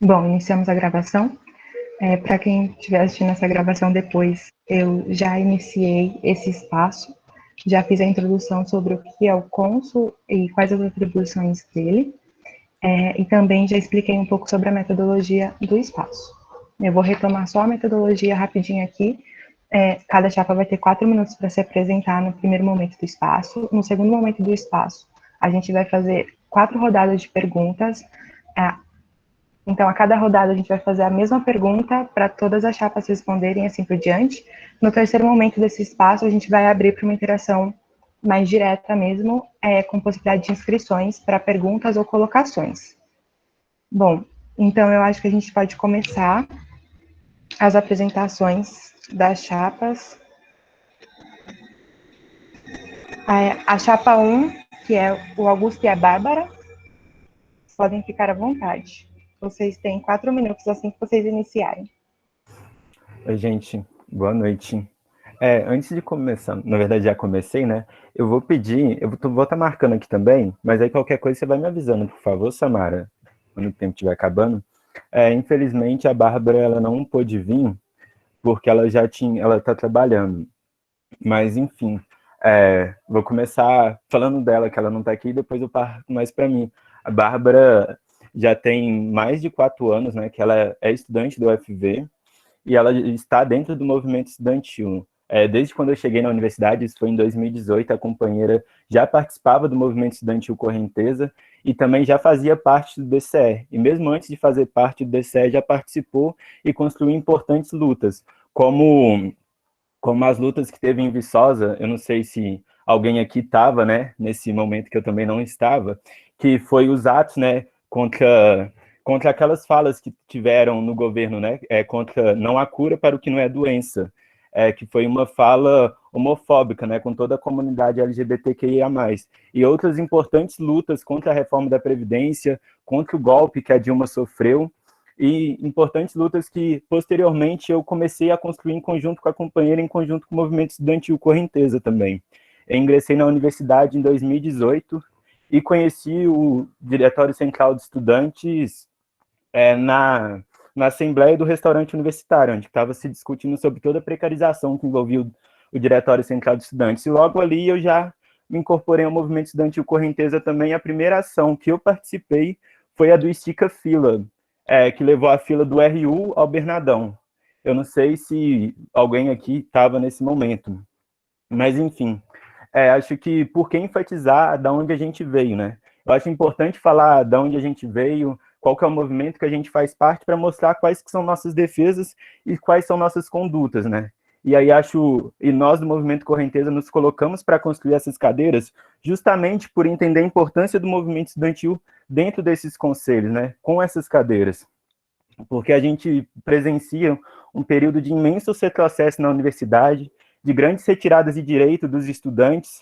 Bom, iniciamos a gravação. Para quem estiver assistindo essa gravação depois, eu já iniciei esse espaço, já fiz a introdução sobre o que é o cônsul e quais as atribuições dele, e também já expliquei um pouco sobre a metodologia do espaço. Eu vou retomar só a metodologia rapidinho aqui. Cada chapa vai ter 4 minutos para se apresentar no primeiro momento do espaço. No segundo momento do espaço, a gente vai fazer 4 rodadas de perguntas. Então, a cada rodada a gente vai fazer a mesma pergunta para todas as chapas responderem, assim por diante. No terceiro momento desse espaço, a gente vai abrir para uma interação mais direta mesmo, com possibilidade de inscrições para perguntas ou colocações. Bom, então eu acho que a gente pode começar as apresentações das chapas. A chapa 1, que é o Augusto e a Bárbara, podem ficar à vontade. Vocês têm 4 minutos assim que vocês iniciarem. Oi, gente. Boa noite. Antes de começar, na verdade já comecei, né? Eu vou pedir, vou estar marcando aqui também, mas aí qualquer coisa você vai me avisando, por favor, Samara, quando o tempo estiver acabando. Infelizmente a Bárbara ela não pôde vir porque ela está trabalhando. Mas enfim, vou começar falando dela, que ela não está aqui, e depois eu parto mais para mim. A Bárbara já tem mais de 4 anos, né? Que ela é estudante do UFV e ela está dentro do movimento estudantil. Desde quando eu cheguei na universidade, isso foi em 2018, a companheira já participava do movimento estudantil Correnteza e também já fazia parte do DCE. E mesmo antes de fazer parte do DCE, já participou e construiu importantes lutas, como as lutas que teve em Viçosa. Eu não sei se alguém aqui estava, né, nesse momento que eu também não estava, que foi os atos, né, contra aquelas falas que tiveram no governo, né, contra não há cura para o que não é doença, que foi uma fala homofóbica, né, com toda a comunidade LGBTQIA+, e outras importantes lutas contra a reforma da Previdência, contra o golpe que a Dilma sofreu, e importantes lutas que, posteriormente, eu comecei a construir em conjunto com a companheira, em conjunto com o movimento estudantil Correnteza também. Eu ingressei na universidade em 2018 e conheci o Diretório Central de Estudantes na Assembleia do Restaurante Universitário, onde estava se discutindo sobre toda a precarização que envolvia o Diretório Central de Estudantes. E logo ali eu já me incorporei ao movimento estudantil Correnteza também. A primeira ação que eu participei foi a do Estica Fila, que levou a fila do RU ao Bernadão. Eu não sei se alguém aqui estava nesse momento, mas enfim, acho que por que enfatizar da onde a gente veio, né? Eu acho importante falar da onde a gente veio, qual que é o movimento que a gente faz parte, para mostrar quais que são nossas defesas e quais são nossas condutas, né? E aí e nós do Movimento Correnteza nos colocamos para construir essas cadeiras justamente por entender a importância do movimento estudantil dentro desses conselhos, né? Com essas cadeiras. Porque a gente presencia um período de imenso retrocesso na universidade, de grandes retiradas de direito dos estudantes,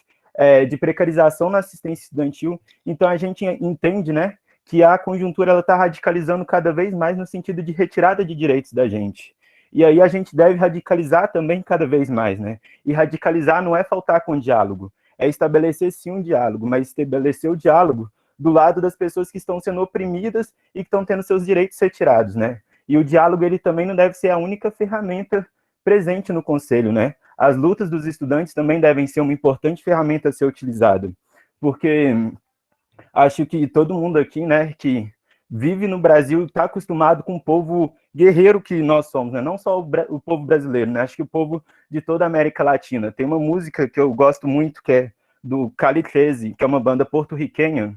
de precarização na assistência estudantil. Então a gente entende, né, que a conjuntura está radicalizando cada vez mais no sentido de retirada de direitos da gente. E aí a gente deve radicalizar também cada vez mais, né? E radicalizar não é faltar com diálogo, é estabelecer sim um diálogo, mas estabelecer o diálogo do lado das pessoas que estão sendo oprimidas e que estão tendo seus direitos retirados, né? E o diálogo, ele também não deve ser a única ferramenta presente no Conselho, né? As lutas dos estudantes também devem ser uma importante ferramenta a ser utilizada, porque acho que todo mundo aqui, né, que vive no Brasil está acostumado com o povo guerreiro que nós somos, né? Não só o povo brasileiro, né? Acho que o povo de toda a América Latina. Tem uma música que eu gosto muito, que é do Cali 13, que é uma banda porto-riquenha.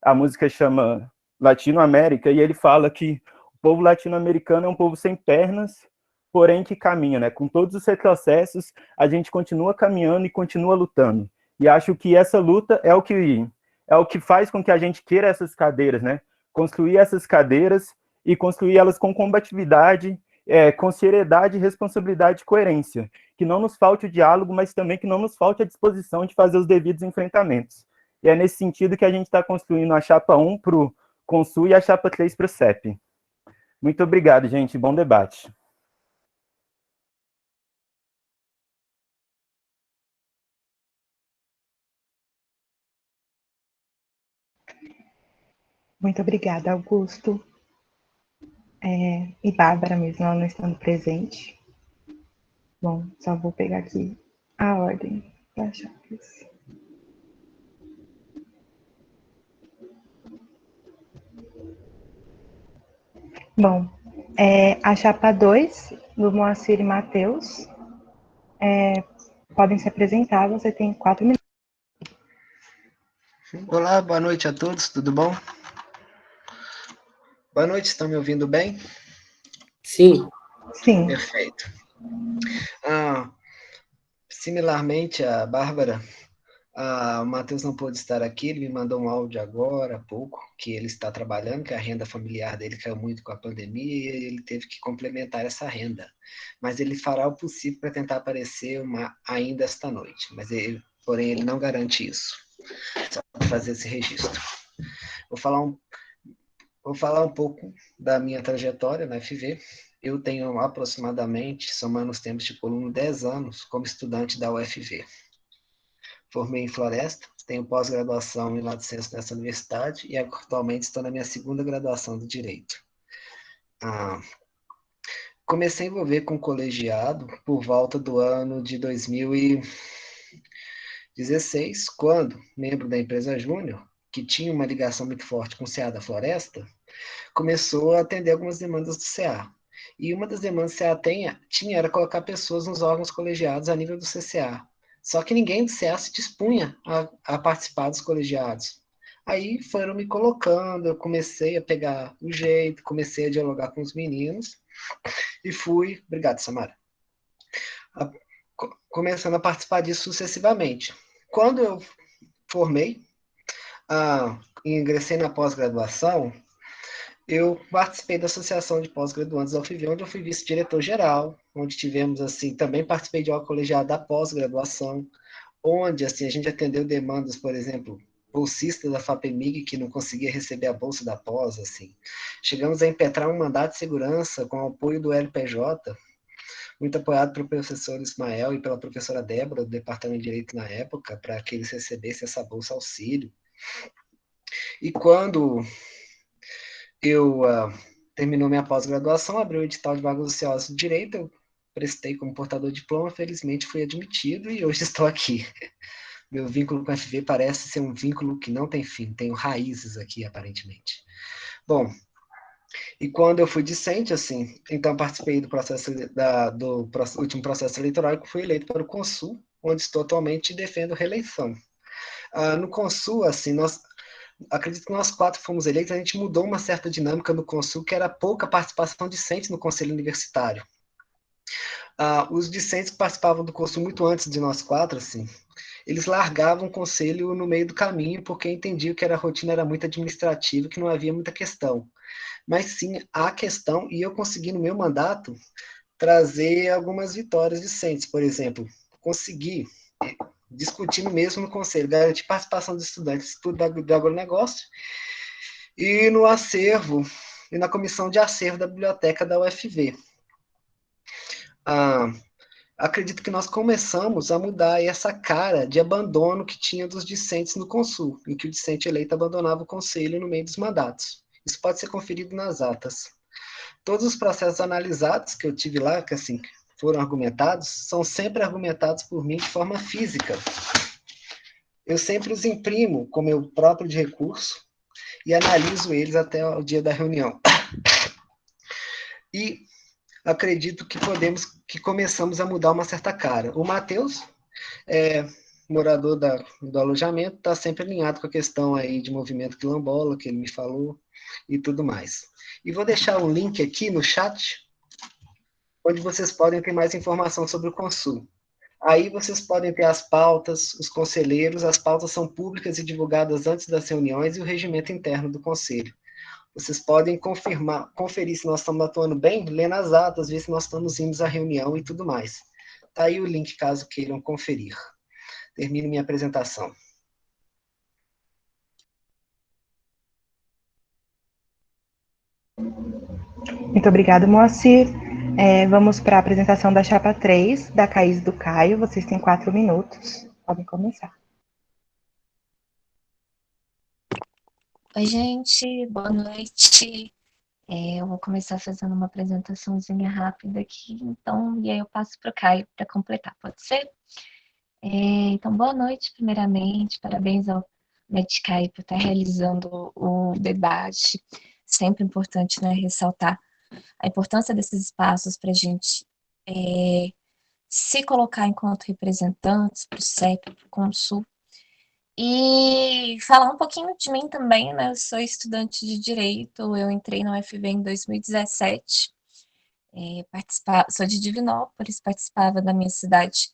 A música chama Latino América, e ele fala que o povo latino-americano é um povo sem pernas, porém que caminha, né? Com todos os retrocessos, a gente continua caminhando e continua lutando. E acho que essa luta é o que faz com que a gente queira essas cadeiras, né? Construir essas cadeiras e construir elas com combatividade, com seriedade, responsabilidade e coerência. Que não nos falte o diálogo, mas também que não nos falte a disposição de fazer os devidos enfrentamentos. E é nesse sentido que a gente está construindo a chapa 1 para o Consul e a chapa 3 para o CEP. Muito obrigado, gente. Bom debate. Muito obrigada, Augusto. e Bárbara mesmo, ela não estando presente. Bom, só vou pegar aqui a ordem das chapas. Bom, a chapa 2, do Moacir e Matheus, podem se apresentar, você tem 4 minutos. Olá, boa noite a todos, tudo bom? Boa noite, estão me ouvindo bem? Sim. Sim. Perfeito. Similarmente à Bárbara, o Matheus não pôde estar aqui, ele me mandou um áudio agora, há pouco, que ele está trabalhando, que a renda familiar dele caiu muito com a pandemia e ele teve que complementar essa renda. Mas ele fará o possível para tentar aparecer ainda esta noite, porém ele não garante isso. Só para fazer esse registro. Vou falar um pouco da minha trajetória na FV. Eu tenho aproximadamente, somando os tempos de coluno, 10 anos como estudante da UFV. Formei em Floresta, tenho pós-graduação em Lato Senso nessa universidade e atualmente estou na minha segunda graduação do Direito. Comecei a envolver com colegiado por volta do ano de 2016, quando, membro da empresa Júnior, que tinha uma ligação muito forte com o CA da Floresta, começou a atender algumas demandas do CA. E uma das demandas que o CA tinha era colocar pessoas nos órgãos colegiados a nível do CCA. Só que ninguém do CA se dispunha a participar dos colegiados. Aí foram me colocando, eu comecei a pegar o jeito, comecei a dialogar com os meninos e fui, obrigado, Samara, começando a participar disso sucessivamente. Quando eu formei, ingressei na pós-graduação, eu participei da Associação de Pós-Graduandos da UFV, onde eu fui vice-diretor-geral, onde tivemos, assim, também participei de uma colegiada da pós-graduação, onde, assim, a gente atendeu demandas, por exemplo, bolsistas da FAPEMIG que não conseguia receber a bolsa da pós, assim. Chegamos a impetrar um mandato de segurança com o apoio do LPJ, muito apoiado pelo professor Ismael e pela professora Débora, do Departamento de Direito na época, para que eles recebessem essa bolsa auxílio. E quando eu terminou minha pós-graduação, abri o edital de vagas ociosas de Direito, eu prestei como portador de diploma, felizmente fui admitido e hoje estou aqui. Meu vínculo com a FV parece ser um vínculo que não tem fim, tenho raízes aqui, aparentemente. Bom, e quando eu fui discente, assim, então participei do processo do último processo eleitoral e fui eleito para o Consul, onde estou atualmente e defendo reeleição. No Consul, assim, acredito que nós 4 fomos eleitos, a gente mudou uma certa dinâmica no Consul, que era pouca participação discente no Conselho Universitário. Os discentes que participavam do Consul muito antes de nós 4, assim, eles largavam o Conselho no meio do caminho, porque entendiam que a rotina era muito administrativa, que não havia muita questão. Mas sim, há questão, e eu consegui no meu mandato trazer algumas vitórias discentes. Por exemplo, consegui discutindo mesmo no conselho, garantir participação dos estudantes, estudo do agronegócio, e no acervo, e na comissão de acervo da biblioteca da UFV. Acredito que nós começamos a mudar essa cara de abandono que tinha dos discentes no Consul, em que o discente eleito abandonava o conselho no meio dos mandatos. Isso pode ser conferido nas atas. Todos os processos analisados que eu tive lá, que assim, foram argumentados, são sempre argumentados por mim de forma física. Eu sempre os imprimo com meu próprio de recurso e analiso eles até o dia da reunião. E acredito que começamos a mudar uma certa cara. O Matheus, morador do alojamento, está sempre alinhado com a questão aí de movimento quilombola, que ele me falou, e tudo mais. E vou deixar um link aqui no chat, onde vocês podem ter mais informação sobre o Consul. Aí vocês podem ter as pautas, os conselheiros, as pautas são públicas e divulgadas antes das reuniões e o regimento interno do conselho. Vocês podem conferir se nós estamos atuando bem, lendo as atas, ver se nós estamos indo à reunião e tudo mais. Tá aí o link, caso queiram conferir. Termino minha apresentação. Muito obrigada, Moacir. Vamos para a apresentação da chapa 3, da Caís e do Caio. Vocês têm 4 minutos. Podem começar. Oi, gente. Boa noite. Eu vou começar fazendo uma apresentaçãozinha rápida aqui, então, e aí eu passo para o Caio para completar, pode ser? Então, boa noite, primeiramente, parabéns ao Medcai por estar realizando o debate. Sempre importante, né, ressaltar a importância desses espaços para a gente se colocar enquanto representantes para o CEP, para o Consul, e falar um pouquinho de mim também, né? Eu sou estudante de Direito, eu entrei na UFV em 2017, sou de Divinópolis, participava da minha cidade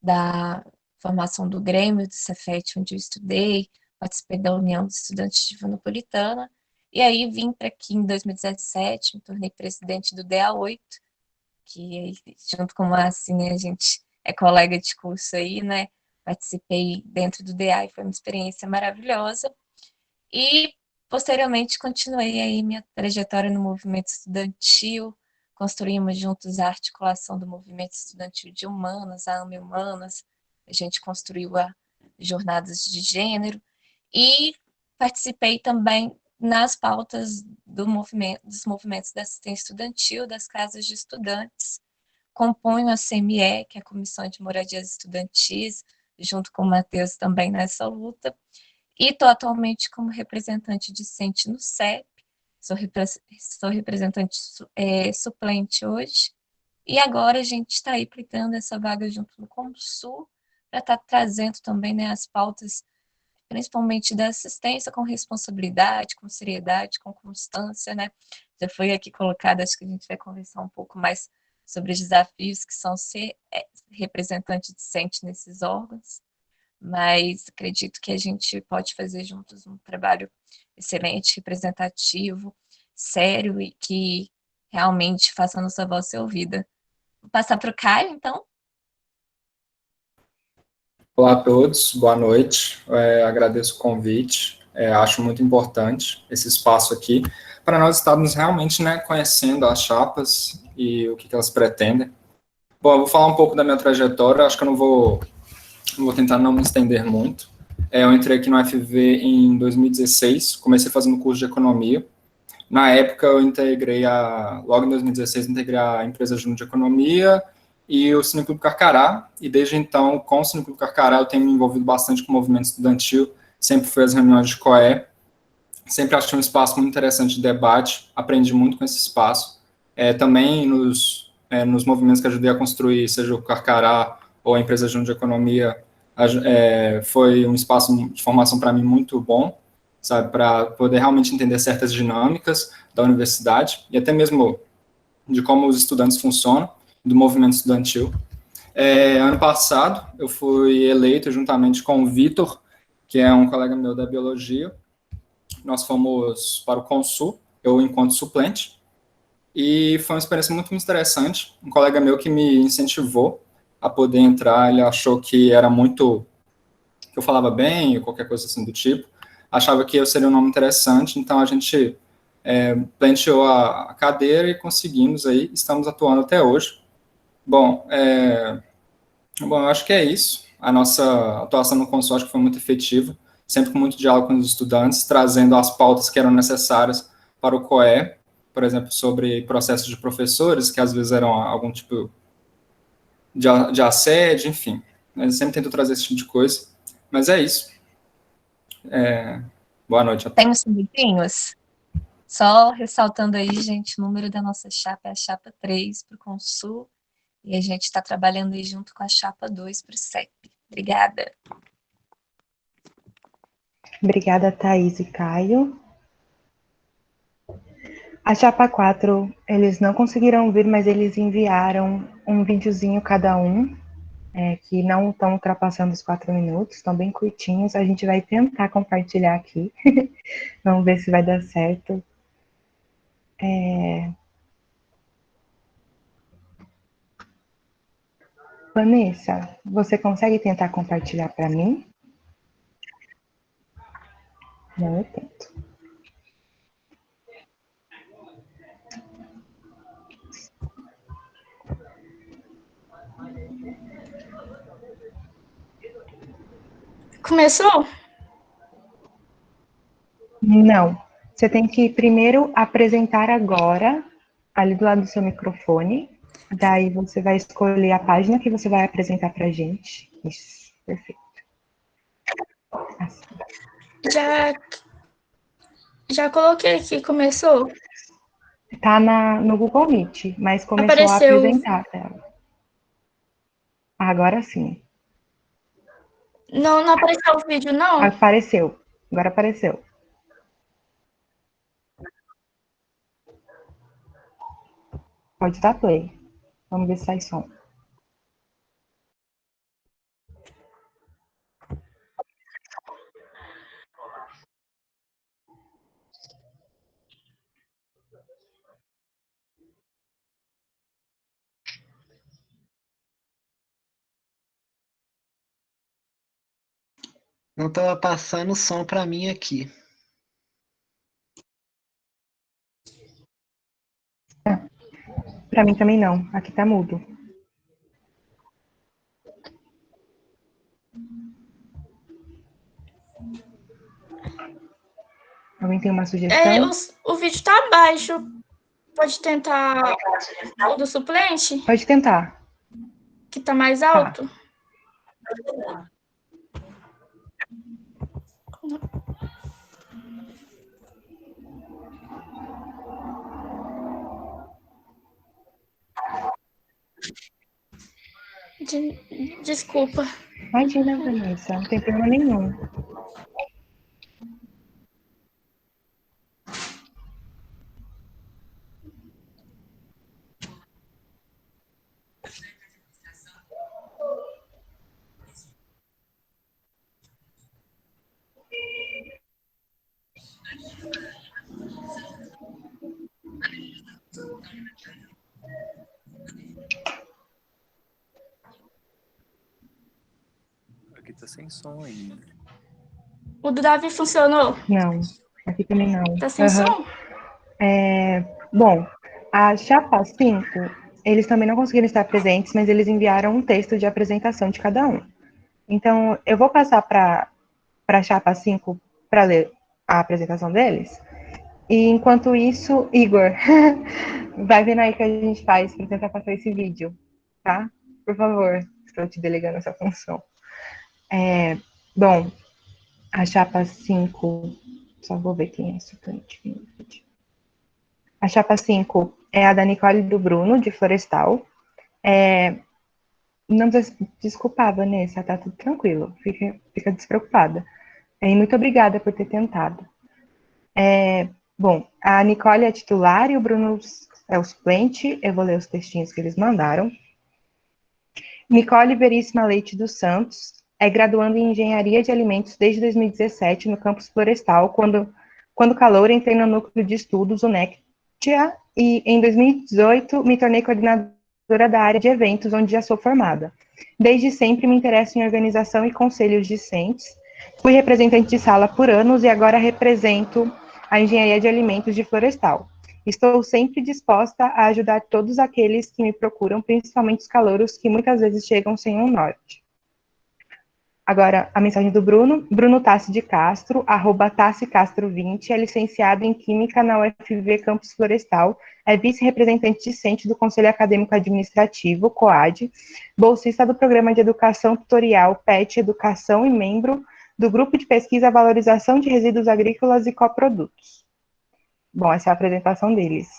da formação do Grêmio, do Cefet, onde eu estudei, participei da União dos Estudantes Divinopolitana, e aí vim para aqui em 2017, me tornei presidente do DA8, que junto com a Márcia, a gente é colega de curso aí, né? Participei dentro do DA e foi uma experiência maravilhosa. E, posteriormente, continuei aí minha trajetória no movimento estudantil, construímos juntos a articulação do movimento estudantil de humanas, a AME Humanas, a gente construiu a jornadas de gênero e participei também nas pautas dos movimentos da assistência estudantil, das casas de estudantes, componho a CME, que é a Comissão de Moradias Estudantis, junto com o Matheus também nessa luta, e estou atualmente como representante discente no CEP, sou representante suplente hoje, e agora a gente está aí aplicando essa vaga junto no Consul, para estar trazendo também, né, as pautas, principalmente da assistência com responsabilidade, com seriedade, com constância, né? Já foi aqui colocado, acho que a gente vai conversar um pouco mais sobre os desafios que são ser representante discente nesses órgãos, mas acredito que a gente pode fazer juntos um trabalho excelente, representativo, sério e que realmente faça a nossa voz ser ouvida. Vou passar para o Caio, então. Olá a todos, boa noite. Agradeço o convite. Acho muito importante esse espaço aqui para nós estarmos realmente, né, conhecendo as chapas e o que elas pretendem. Bom, eu vou falar um pouco da minha trajetória. Acho que eu não vou tentar não me estender muito. Eu entrei aqui no UFV em 2016, comecei fazendo curso de economia. Na época, eu logo em 2016, integrei a empresa Júnior de Economia e o Cineclube Carcará, e desde então, com o Cineclube Carcará, eu tenho me envolvido bastante com o movimento estudantil, sempre fui às reuniões de COE, sempre achei um espaço muito interessante de debate, aprendi muito com esse espaço. Também nos movimentos que ajudei a construir, seja o Carcará ou a empresa Júnior de Economia, foi um espaço de formação para mim muito bom, sabe, para poder realmente entender certas dinâmicas da universidade e até mesmo de como os estudantes funcionam, do movimento estudantil. Ano passado, eu fui eleito juntamente com o Vitor, que é um colega meu da biologia. Nós fomos para o Consul, eu enquanto suplente, e foi uma experiência muito interessante. Um colega meu que me incentivou a poder entrar, ele achou que era muito, que eu falava bem, ou qualquer coisa assim do tipo, achava que eu seria um nome interessante, então a gente planteou a cadeira e conseguimos aí, estamos atuando até hoje. Bom, eu acho que é isso. A nossa atuação no consórcio foi muito efetiva, sempre com muito diálogo com os estudantes, trazendo as pautas que eram necessárias para o COE, por exemplo, sobre processos de professores, que às vezes eram algum tipo de assédio, enfim. A gente sempre tentou trazer esse tipo de coisa. Mas é isso. Boa noite a todos. Tem os minutinhos? Só ressaltando aí, gente, o número da nossa chapa é a chapa 3 para o Consul, e a gente está trabalhando aí junto com a chapa 2 para o CEP. Obrigada. Obrigada, Thaís e Caio. A chapa 4, eles não conseguiram vir, mas eles enviaram um videozinho cada um, que não estão ultrapassando os 4 minutos, estão bem curtinhos. A gente vai tentar compartilhar aqui. Vamos ver se vai dar certo. Vanessa, você consegue tentar compartilhar para mim? Não, eu tento. Começou? Não. Você tem que primeiro apresentar agora, ali do lado do seu microfone. Daí você vai escolher a página que você vai apresentar pra gente. Isso, perfeito. Assim. Já coloquei aqui, começou? Tá no Google Meet, mas começou a Apareceu. apresentar a tela. Agora sim. Não, não apareceu o vídeo, não? Apareceu. Agora apareceu. Pode dar play. Vamos ver se sai som. Não estava passando som para mim aqui. Pra mim também não. Aqui tá mudo. Alguém tem uma sugestão? O vídeo tá baixo. Pode tentar o do suplente, Pode tentar. que tá mais alto? Desculpa. Imagina, Vanessa. Não tem problema nenhum. Aqui tá sem som ainda. O do Davi funcionou? Não. Aqui também não. Tá sem som? Bom, a chapa 5, eles também não conseguiram estar presentes, mas eles enviaram um texto de apresentação de cada um. Então, eu vou passar para a chapa 5 para ler a apresentação deles. E enquanto isso, Igor, vai vendo aí o que a gente faz para tentar passar esse vídeo, tá? Por favor, estou te delegando essa função. Bom, a chapa 5, só vou ver quem é suplente. A chapa 5 é a da Nicole e do Bruno, de Florestal. Não precisa se desculpar, Vanessa, tá tudo tranquilo, fica despreocupada. E muito obrigada por ter tentado. Bom, a Nicole é titular e o Bruno é o suplente. Eu vou ler os textinhos que eles mandaram. Nicole Veríssima Leite dos Santos é graduando em Engenharia de Alimentos desde 2017 no campus Florestal, quando calor entrei no núcleo de estudos, o NECTIA, e em 2018 me tornei coordenadora da área de eventos, onde já sou formada. Desde sempre me interesso em organização e conselhos discentes. Fui representante de sala por anos e agora represento a Engenharia de Alimentos de Florestal. Estou sempre disposta a ajudar todos aqueles que me procuram, principalmente os calouros que muitas vezes chegam sem um norte. Agora, a mensagem do Bruno. Bruno Tassi de Castro, @TassiCastro20, é licenciado em Química na UFV Campus Florestal, é vice-representante discente do Conselho Acadêmico Administrativo, COAD, bolsista do Programa de Educação Tutorial PET Educação e membro do Grupo de Pesquisa Valorização de Resíduos Agrícolas e Coprodutos. Bom, essa é a apresentação deles.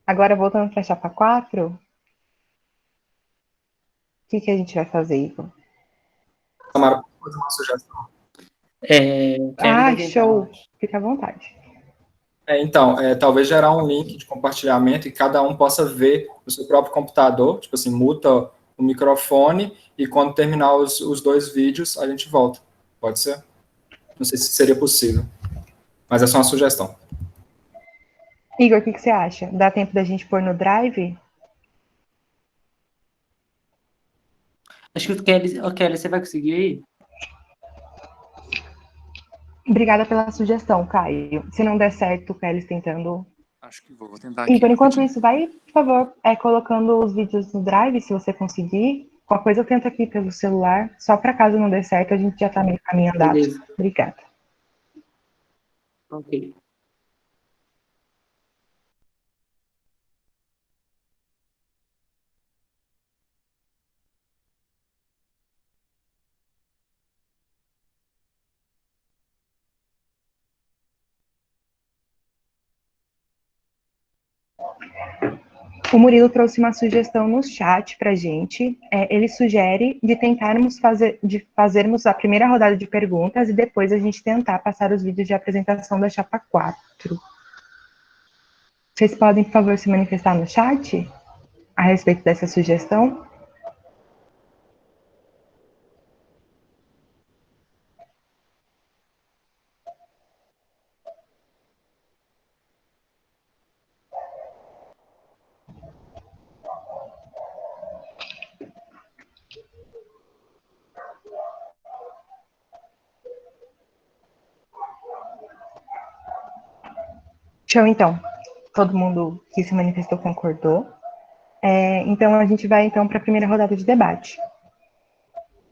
Agora, voltando para a chapa 4, o que a gente vai fazer, Igor? Samara, pode fazer uma sugestão? Show! Fica à vontade. Então, talvez gerar um link de compartilhamento e cada um possa ver no seu próprio computador, tipo assim, muta o microfone e quando terminar os dois vídeos, a gente volta. Pode ser? Não sei se seria possível, mas é só uma sugestão. Igor, o que você acha? Dá tempo da gente pôr no Drive? Acho que o Kelly, você vai conseguir aí? Obrigada pela sugestão, Caio. Se não der certo, o Kelly tentando. Acho que vou tentar aqui. Igor, enquanto isso, vai, por favor, colocando os vídeos no Drive, se você conseguir. Qualquer coisa eu tento aqui pelo celular. Só para caso não dê certo, a gente já está meio caminho andado. Beleza. Obrigada. Ok. O Murilo trouxe uma sugestão no chat para a gente. Ele sugere de tentarmos fazermos a primeira rodada de perguntas e depois a gente tentar passar os vídeos de apresentação da chapa 4. Vocês podem, por favor, se manifestar no chat a respeito dessa sugestão? Show, então. Todo mundo que se manifestou concordou. Então, a gente vai, então, para a primeira rodada de debate.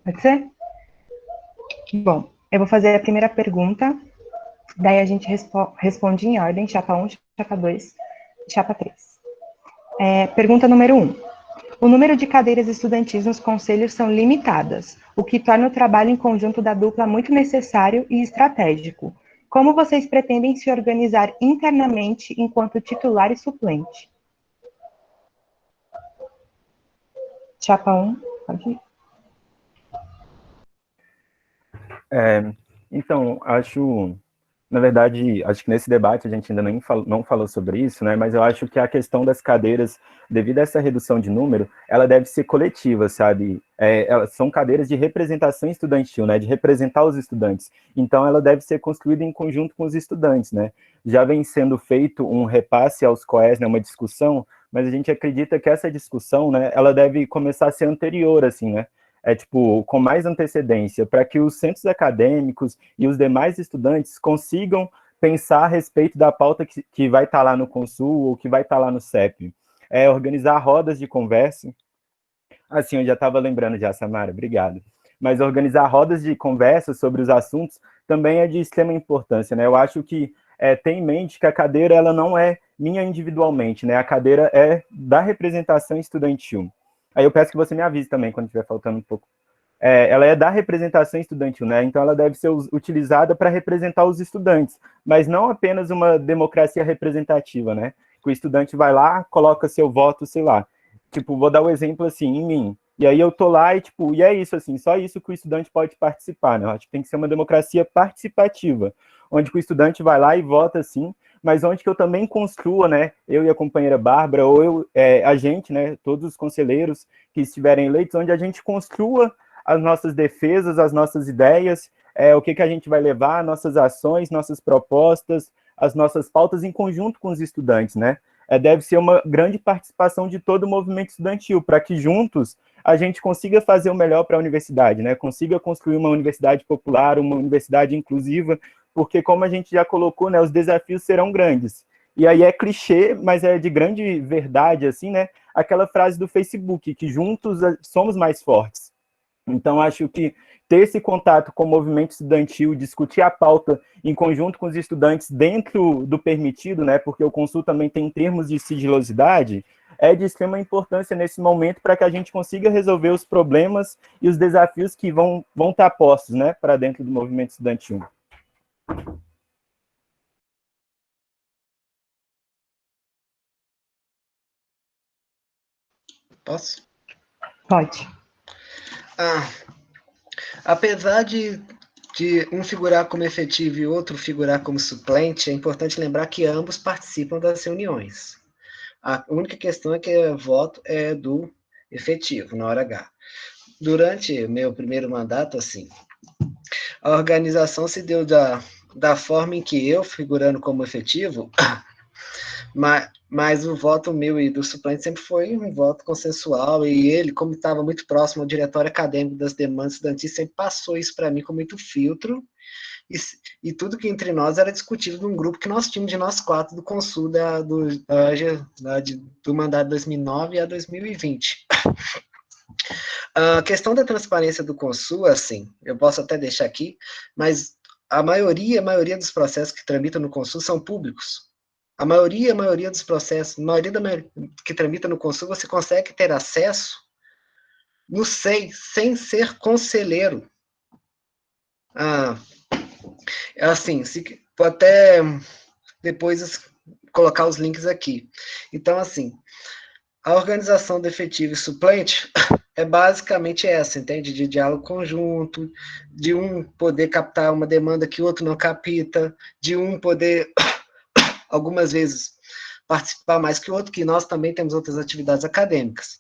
Pode ser? Bom, eu vou fazer a primeira pergunta, daí a gente responde em ordem, chapa 1, chapa 2, chapa 3. Pergunta número 1. O número de cadeiras estudantis nos conselhos são limitadas, o que torna o trabalho em conjunto da dupla muito necessário e estratégico. Como vocês pretendem se organizar internamente enquanto titular e suplente? Chapa 1, pode ir. Então, na verdade, acho que nesse debate a gente ainda não falou sobre isso, né? Mas eu acho que a questão das cadeiras, devido a essa redução de número, ela deve ser coletiva, sabe? Elas são cadeiras de representação estudantil, né? De representar os estudantes. Então, ela deve ser construída em conjunto com os estudantes, né? Já vem sendo feito um repasse aos COEs, né? Uma discussão, mas a gente acredita que essa discussão, né? Ela deve começar a ser anterior, assim, né? Com mais antecedência, para que os centros acadêmicos e os demais estudantes consigam pensar a respeito da pauta que vai estar lá no Consul ou que vai estar lá no CEP. Organizar rodas de conversa. Assim, eu já estava lembrando já, Samara, obrigado. Mas organizar rodas de conversa sobre os assuntos também é de extrema importância, né? Eu acho que ter em mente que a cadeira ela não é minha individualmente, né? A cadeira é da representação estudantil. Aí eu peço que você me avise também, quando estiver faltando um pouco. Ela é da representação estudantil, né? Então ela deve ser utilizada para representar os estudantes, mas não apenas uma democracia representativa, né? Que o estudante vai lá, coloca seu voto, sei lá. Vou dar o exemplo assim, em mim. E aí eu tô lá e é isso, assim, só isso que o estudante pode participar, né? Eu acho que tem que ser uma democracia participativa, onde o estudante vai lá e vota, assim, mas onde que eu também construa, né, eu e a companheira Bárbara, ou a gente, né, todos os conselheiros que estiverem eleitos, onde a gente construa as nossas defesas, as nossas ideias, o que a gente vai levar, nossas ações, nossas propostas, as nossas pautas em conjunto com os estudantes, né? Deve ser uma grande participação de todo o movimento estudantil, para que juntos a gente consiga fazer o melhor para a universidade, né? Consiga construir uma universidade popular, uma universidade inclusiva, porque, como a gente já colocou, né, os desafios serão grandes. E aí é clichê, mas é de grande verdade, assim, né? Aquela frase do Facebook, que juntos somos mais fortes. Então, acho que ter esse contato com o movimento estudantil, discutir a pauta em conjunto com os estudantes dentro do permitido, né? Porque o Consul também tem termos de sigilosidade, é de extrema importância nesse momento para que a gente consiga resolver os problemas e os desafios que vão estar postos, né, para dentro do movimento estudantil. Posso? Pode. Apesar de um figurar como efetivo e outro figurar como suplente, é importante lembrar que ambos participam das reuniões. A única questão é que o voto é do efetivo, na hora H. Durante meu primeiro mandato, assim, a organização se deu da forma em que eu, figurando como efetivo, mas o voto meu e do suplente sempre foi um voto consensual, e ele, como estava muito próximo ao diretório acadêmico das demandas estudantis, sempre passou isso para mim com muito filtro, e tudo que entre nós era discutido num grupo que nós tínhamos de nós quatro do Consul do mandato de 2009 a 2020. A questão da transparência do Consul, assim, eu posso até deixar aqui, mas a maioria dos processos que tramitam no Consul são públicos. A maioria dos processos, que tramita no Consul, você consegue ter acesso no SEI, sem ser conselheiro. Assim, vou até depois colocar os links aqui. Então, assim, a organização do efetivo e suplente é basicamente essa, entende? De diálogo conjunto, de um poder captar uma demanda que o outro não capta, de um poder, algumas vezes, participar mais que o outro, que nós também temos outras atividades acadêmicas.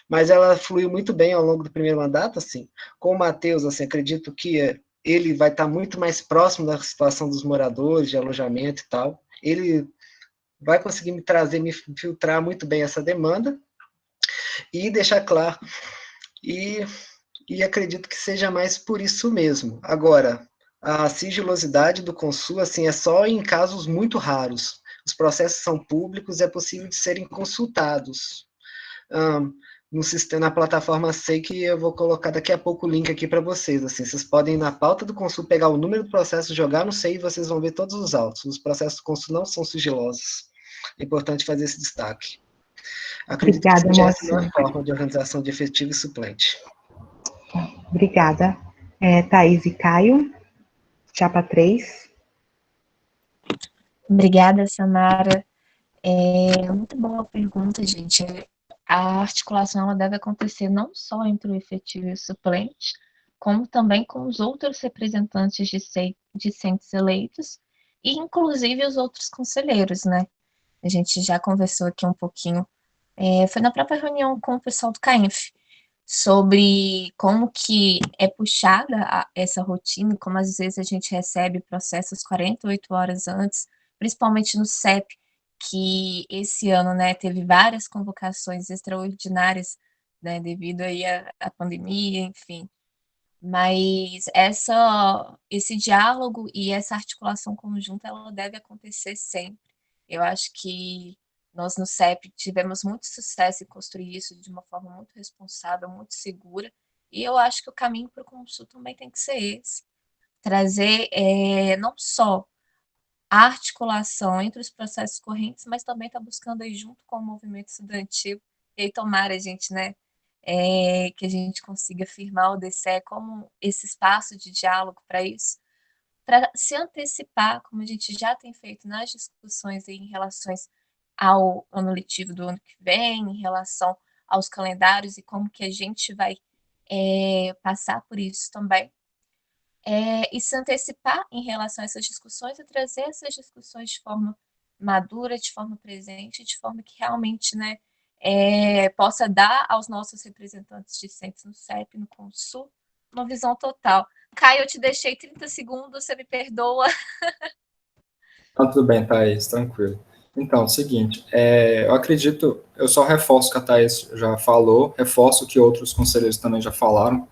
Mas ela fluiu muito bem ao longo do primeiro mandato, assim. Com o Matheus, assim, acredito que ele vai estar muito mais próximo da situação dos moradores, de alojamento e tal. Ele vai conseguir me filtrar muito bem essa demanda e deixar claro. E acredito que seja mais por isso mesmo. Agora, a sigilosidade do Consul, assim, é só em casos muito raros. Os processos são públicos, é possível de serem consultados. No sistema, na plataforma SEI, que eu vou colocar daqui a pouco o link aqui para vocês. Assim, vocês podem, na pauta do Consul, pegar o número do processo, jogar no SEI e vocês vão ver todos os autos. Os processos do Consul não são sigilosos. É importante fazer esse destaque. Acredito Obrigada, que seja essa a Moacir. melhor forma de organização de efetivo e suplente. Obrigada. Thaís e Caio, chapa 3. Obrigada, Samara. Muito boa pergunta, gente. A articulação ela deve acontecer não só entre o efetivo e o suplente, como também com os outros representantes discentes eleitos e, inclusive, os outros conselheiros, né? A gente já conversou aqui um pouquinho, foi na própria reunião com o pessoal do CAINF, sobre como que é puxada essa rotina, como às vezes a gente recebe processos 48 horas antes, principalmente no CEP, que esse ano, né, teve várias convocações extraordinárias, né, devido aí à pandemia, enfim. Mas esse diálogo e essa articulação conjunta, ela deve acontecer sempre. Eu acho que nós no CEP tivemos muito sucesso em construir isso de uma forma muito responsável, muito segura, e eu acho que o caminho para o Consul também tem que ser esse. Trazer não só a articulação entre os processos correntes, mas também está buscando aí junto com o movimento estudantil, e aí tomara a gente, né, que a gente consiga firmar o DCE como esse espaço de diálogo para isso, para se antecipar, como a gente já tem feito nas discussões em relação ao ano letivo do ano que vem, em relação aos calendários e como que a gente vai passar por isso também. E se antecipar em relação a essas discussões e trazer essas discussões de forma madura, de forma presente, de forma que realmente, né, possa dar aos nossos representantes discentes no CEP, no Consul, uma visão total. Caio, eu te deixei 30 segundos, você me perdoa. Tudo bem, Thaís, tranquilo. Então, é o seguinte, eu acredito, eu só reforço o que a Thaís já falou, reforço o que outros conselheiros também já falaram,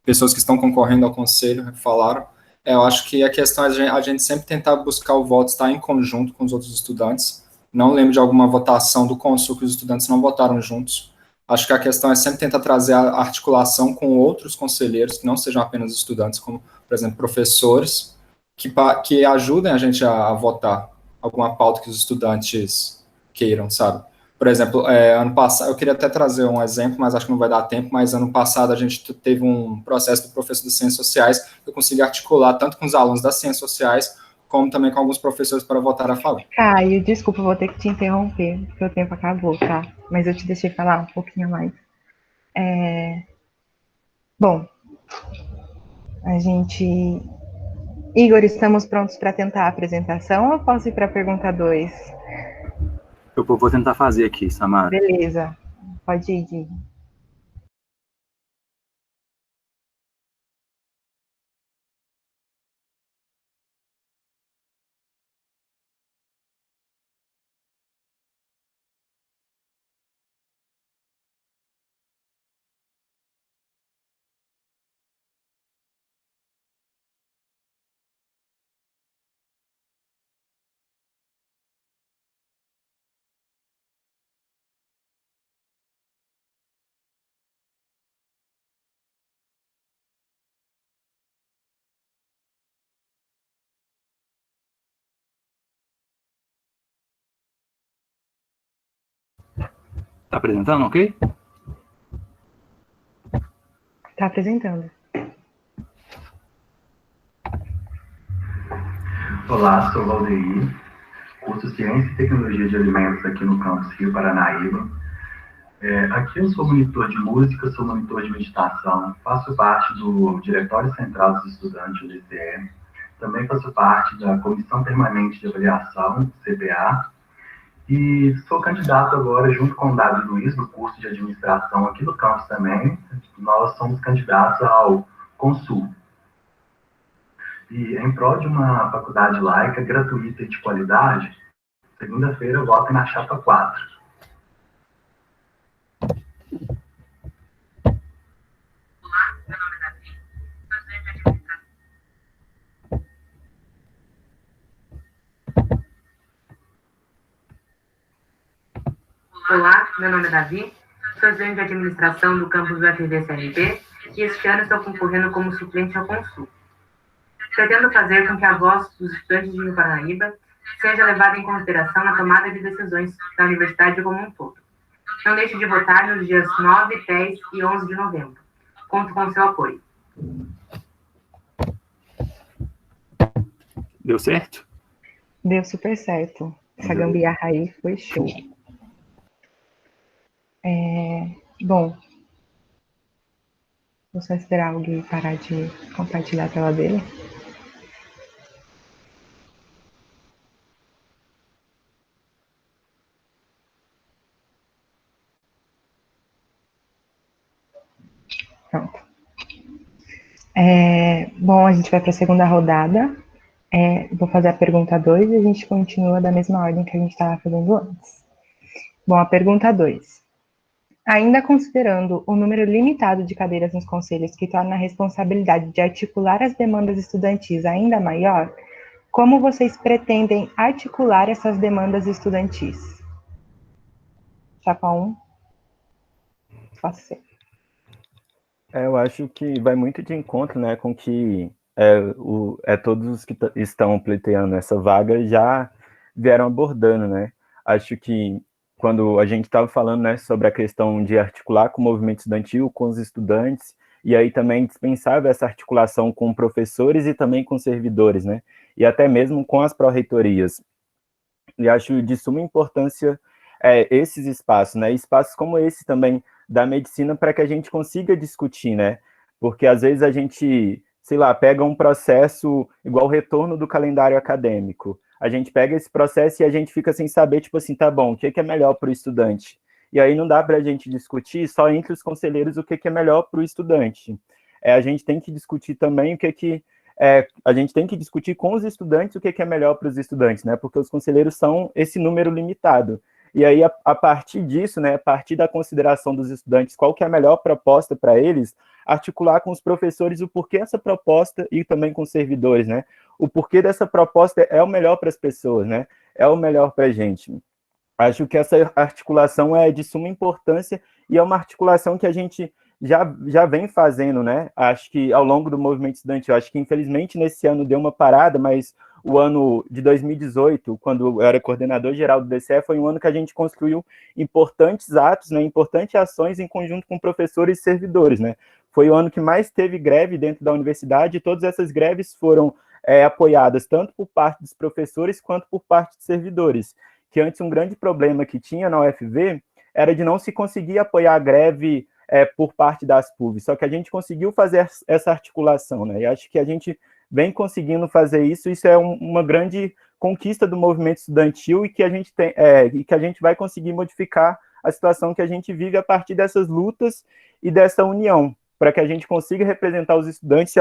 pessoas que estão concorrendo ao conselho falaram. Eu acho que a questão é a gente sempre tentar buscar o voto, estar em conjunto com os outros estudantes. Não lembro de alguma votação do Consul que os estudantes não votaram juntos. Acho que a questão é sempre tentar trazer a articulação com outros conselheiros, que não sejam apenas estudantes, como, por exemplo, professores, que ajudem a gente a votar alguma pauta que os estudantes queiram, sabe? Por exemplo, ano passado, eu queria até trazer um exemplo, mas acho que não vai dar tempo, mas ano passado a gente teve um processo do professor de Ciências Sociais, que eu consegui articular tanto com os alunos das Ciências Sociais, como também com alguns professores para votar a favor. Caio, desculpa, vou ter que te interromper, porque o tempo acabou, tá? Mas eu te deixei falar um pouquinho mais. Bom, a gente... Igor, estamos prontos para tentar a apresentação ou posso ir para a pergunta 2? Eu vou tentar fazer aqui, Samara. Beleza, pode ir, Gui. Tá apresentando, ok? Está apresentando. Olá, sou Valdeir, curso Ciência e Tecnologia de Alimentos aqui no campus Rio Paranaíba. Aqui eu sou monitor de música, sou monitor de meditação, faço parte do Diretório Central dos Estudantes, o DCE, também faço parte da Comissão Permanente de Avaliação, CPA, e sou candidato agora, junto com o Davi Luiz, do curso de Administração aqui do campus também. Nós somos candidatos ao Consul. E em prol de uma faculdade laica, gratuita e de qualidade, segunda-feira eu voto na chapa 4. Olá, meu nome é Davi, sou estudante de administração do campus do FV-CRP e este ano estou concorrendo como suplente ao Consul. Pretendo fazer com que a voz dos estudantes de Rio Paranaíba seja levada em consideração na tomada de decisões da universidade como um todo. Não deixe de votar nos dias 9, 10 e 11 de novembro. Conto com seu apoio. Deu certo? Deu super certo. Essa gambiarra aí foi show. Bom, vou só esperar alguém parar de compartilhar a tela dele. Pronto. Bom, a gente vai para a segunda rodada. Vou fazer a pergunta 2 e a gente continua da mesma ordem que a gente estava fazendo antes. Bom, a pergunta 2. Ainda considerando o número limitado de cadeiras nos conselhos que torna a responsabilidade de articular as demandas estudantis ainda maior, como vocês pretendem articular essas demandas estudantis? Chapa 1. Você. Eu acho que vai muito de encontro, né, com que todos os que estão pleiteando essa vaga já vieram abordando, né? Acho que quando a gente estava falando, né, sobre a questão de articular com o movimento estudantil, com os estudantes, e aí também dispensável essa articulação com professores e também com servidores, né? E até mesmo com as pró-reitorias. E acho de suma importância esses espaços, né? Espaços como esse também da medicina para que a gente consiga discutir, né? Porque às vezes a gente, sei lá, pega um processo igual o retorno do calendário acadêmico. A gente pega esse processo e a gente fica sem saber, tipo assim, tá bom, o que é melhor para o estudante? E aí não dá para a gente discutir só entre os conselheiros o que é melhor para o estudante. A gente tem que discutir também o que a gente tem que discutir com os estudantes o que é melhor para os estudantes, né? Porque os conselheiros são esse número limitado. E aí, a partir disso, né, a partir da consideração dos estudantes, qual que é a melhor proposta para eles, articular com os professores o porquê essa proposta e também com os servidores, né? O porquê dessa proposta é o melhor para as pessoas, né? É o melhor para a gente. Acho que essa articulação é de suma importância e é uma articulação que a gente já vem fazendo, né? Acho que ao longo do movimento estudantil, acho que infelizmente nesse ano deu uma parada, mas o ano de 2018, quando eu era coordenador geral do DCE, foi um ano que a gente construiu importantes atos, né, importantes ações em conjunto com professores e servidores, né? Foi o ano que mais teve greve dentro da universidade e todas essas greves foram apoiadas tanto por parte dos professores quanto por parte dos servidores, que antes um grande problema que tinha na UFV era de não se conseguir apoiar a greve por parte das PUVs, só que a gente conseguiu fazer essa articulação, né? E acho que a gente vem conseguindo fazer isso é uma grande conquista do movimento estudantil e que a gente tem, e que a gente vai conseguir modificar a situação que a gente vive a partir dessas lutas e dessa união, para que a gente consiga representar os estudantes e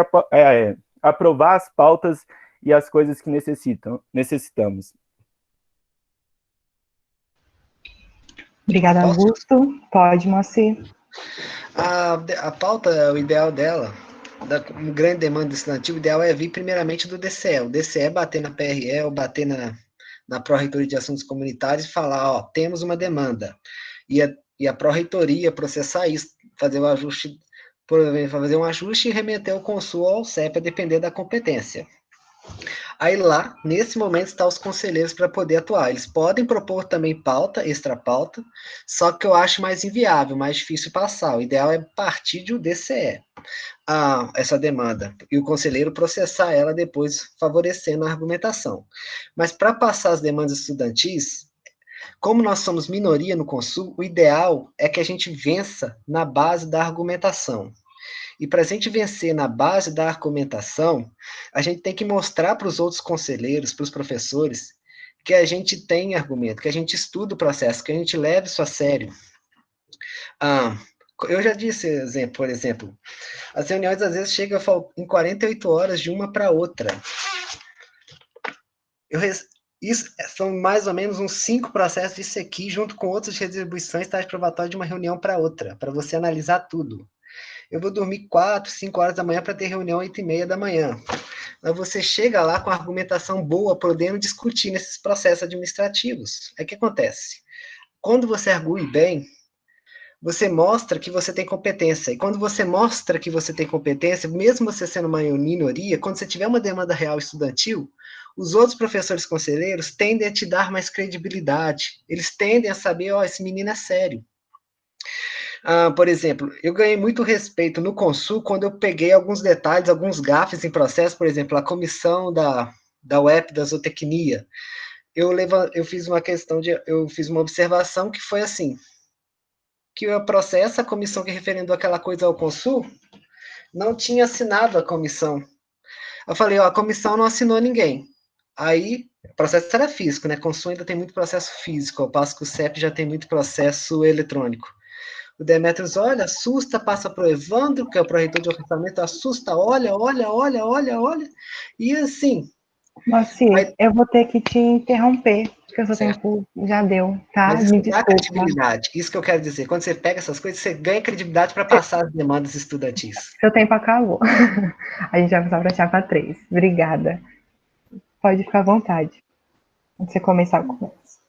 aprovar as pautas e as coisas que necessitamos. Obrigada, Augusto. Pode, Moacir. A pauta, o ideal dela, da grande demanda estudantil, o ideal é vir primeiramente do DCE. O DCE bater na PRE ou bater na Pró-Reitoria de Assuntos Comunitários e falar, ó, temos uma demanda. E a Pró-Reitoria processar isso, fazer o ajuste, fazer um ajuste e remeter o Consul ao CEP, a depender da competência. Aí lá, nesse momento, estão os conselheiros para poder atuar. Eles podem propor também pauta, extra pauta, só que eu acho mais inviável, mais difícil passar. O ideal é partir de um DCE, essa demanda, e o conselheiro processar ela depois, favorecendo a argumentação. Mas para passar as demandas estudantis, como nós somos minoria no Consul, o ideal é que a gente vença na base da argumentação. E para a gente vencer na base da argumentação, a gente tem que mostrar para os outros conselheiros, para os professores, que a gente tem argumento, que a gente estuda o processo, que a gente leva isso a sério. Eu já disse, por exemplo, as reuniões às vezes chegam em 48 horas de uma para outra. Isso são mais ou menos uns 5 processos disso aqui, junto com outras retribuições, tais provatórias de uma reunião para outra, para você analisar tudo. Eu vou dormir 4, 5 horas da manhã para ter reunião 8h30 da manhã. Mas você chega lá com a argumentação boa, podendo discutir nesses processos administrativos. Aí o que acontece? Quando você argue bem, você mostra que você tem competência. E quando você mostra que você tem competência, mesmo você sendo uma minoria, quando você tiver uma demanda real estudantil, os outros professores conselheiros tendem a te dar mais credibilidade. Eles tendem a saber, esse menino é sério. Por exemplo, eu ganhei muito respeito no Consul quando eu peguei alguns detalhes, alguns gafes em processo, por exemplo, a comissão da UEP da zootecnia. Eu fiz uma observação que foi assim, que o processo, a comissão que referendou aquela coisa ao Consul, não tinha assinado a comissão. Eu falei, a comissão não assinou ninguém. Aí, o processo era físico, né? Consul ainda tem muito processo físico, ao passo que o CEP já tem muito processo eletrônico. O Demetrios olha, assusta, passa para o Evandro, que é o pró-reitor de orçamento, assusta, olha, e assim... Moacir, eu vou ter que te interromper, porque o seu tempo já deu, tá? Mas isso Me dá desculpa. credibilidade, isso que eu quero dizer. Quando você pega essas coisas, você ganha credibilidade para passar as demandas estudantis. Seu tempo acabou. A gente vai passar para a chapa 3. Obrigada. Pode ficar à vontade. Antes de você começar a conversa.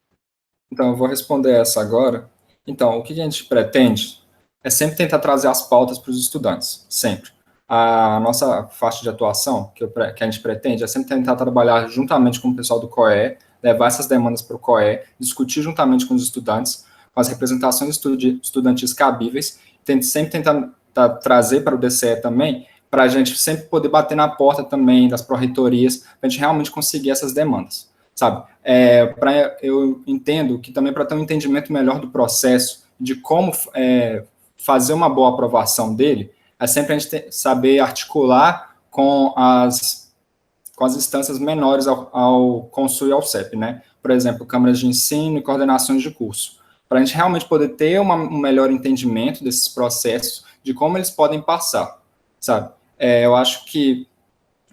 Então, eu vou responder essa agora. Então, o que a gente pretende é sempre tentar trazer as pautas para os estudantes, sempre. A nossa faixa de atuação, que a gente pretende, é sempre tentar trabalhar juntamente com o pessoal do COE, levar essas demandas para o COE, discutir juntamente com os estudantes, com as representações estudantis cabíveis, sempre tentar trazer para o DCE também, para a gente sempre poder bater na porta também das pró-reitorias, para a gente realmente conseguir essas demandas, sabe? Eu entendo que também para ter um entendimento melhor do processo, de como fazer uma boa aprovação dele, é sempre a gente saber articular com as instâncias menores ao Consul e ao CEP, né? Por exemplo, câmaras de ensino e coordenações de curso, para a gente realmente poder ter um melhor entendimento desses processos, de como eles podem passar, sabe? Eu acho que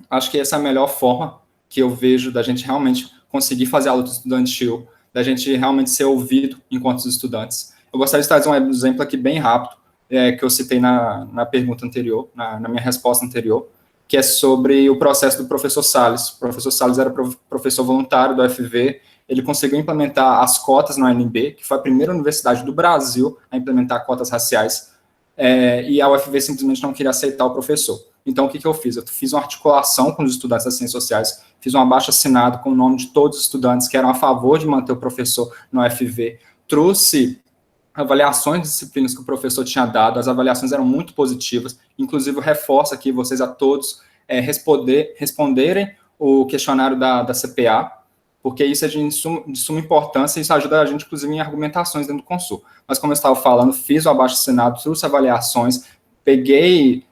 essa é a melhor forma que eu vejo da gente realmente conseguir fazer a luta estudantil, da gente realmente ser ouvido enquanto estudantes. Eu gostaria de trazer um exemplo aqui bem rápido, que eu citei na pergunta anterior, na minha resposta anterior, que é sobre o processo do professor Salles. O professor Salles era professor voluntário do UFV, ele conseguiu implementar as cotas no UNB, que foi a primeira universidade do Brasil a implementar cotas raciais, e a UFV simplesmente não queria aceitar o professor. Então, o que eu fiz? Eu fiz uma articulação com os estudantes das ciências sociais, fiz um abaixo-assinado com o nome de todos os estudantes que eram a favor de manter o professor no UFV, trouxe avaliações de disciplinas que o professor tinha dado, as avaliações eram muito positivas, inclusive eu reforço aqui vocês a todos responderem o questionário da CPA, porque isso é de suma importância e isso ajuda a gente, inclusive, em argumentações dentro do Consul. Mas, como eu estava falando, fiz o abaixo-assinado, trouxe avaliações, peguei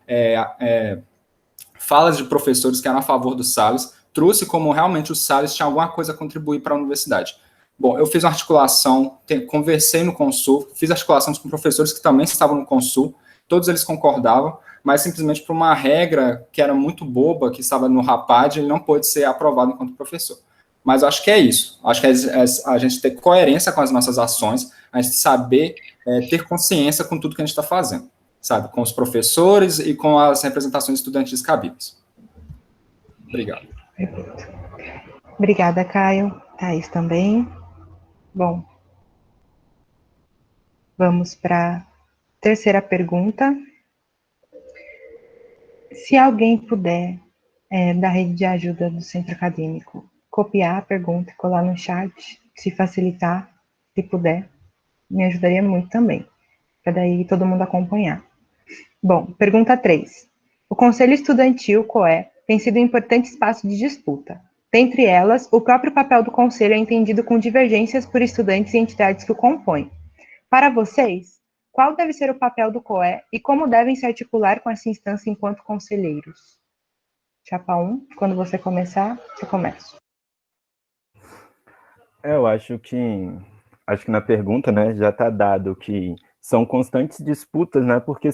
falas de professores que eram a favor do Salles, trouxe como realmente o Salles tinha alguma coisa a contribuir para a universidade. Bom, eu fiz uma articulação, conversei no Consul, fiz articulações com professores que também estavam no Consul, todos eles concordavam, mas simplesmente por uma regra que era muito boba, que estava no RAPAD, ele não pôde ser aprovado enquanto professor. Mas eu acho que é isso. Acho que a gente ter coerência com as nossas ações, a gente saber ter consciência com tudo que a gente está fazendo, sabe? Com os professores e com as representações estudantis cabíveis. Obrigado. Obrigada, Caio. Thaís também. Bom, vamos para a terceira pergunta. Se alguém puder da rede de ajuda do centro acadêmico, copiar a pergunta e colar no chat, se facilitar, se puder, me ajudaria muito também, para daí todo mundo acompanhar. Bom, pergunta 3. O Conselho Estudantil, COE, tem sido um importante espaço de disputa. Dentre elas, o próprio papel do Conselho é entendido com divergências por estudantes e entidades que o compõem. Para vocês, qual deve ser o papel do COE e como devem se articular com essa instância enquanto conselheiros? Chapa 1, quando você começar, eu começo. Eu acho que na pergunta, né, já está dado que são constantes disputas, né, porque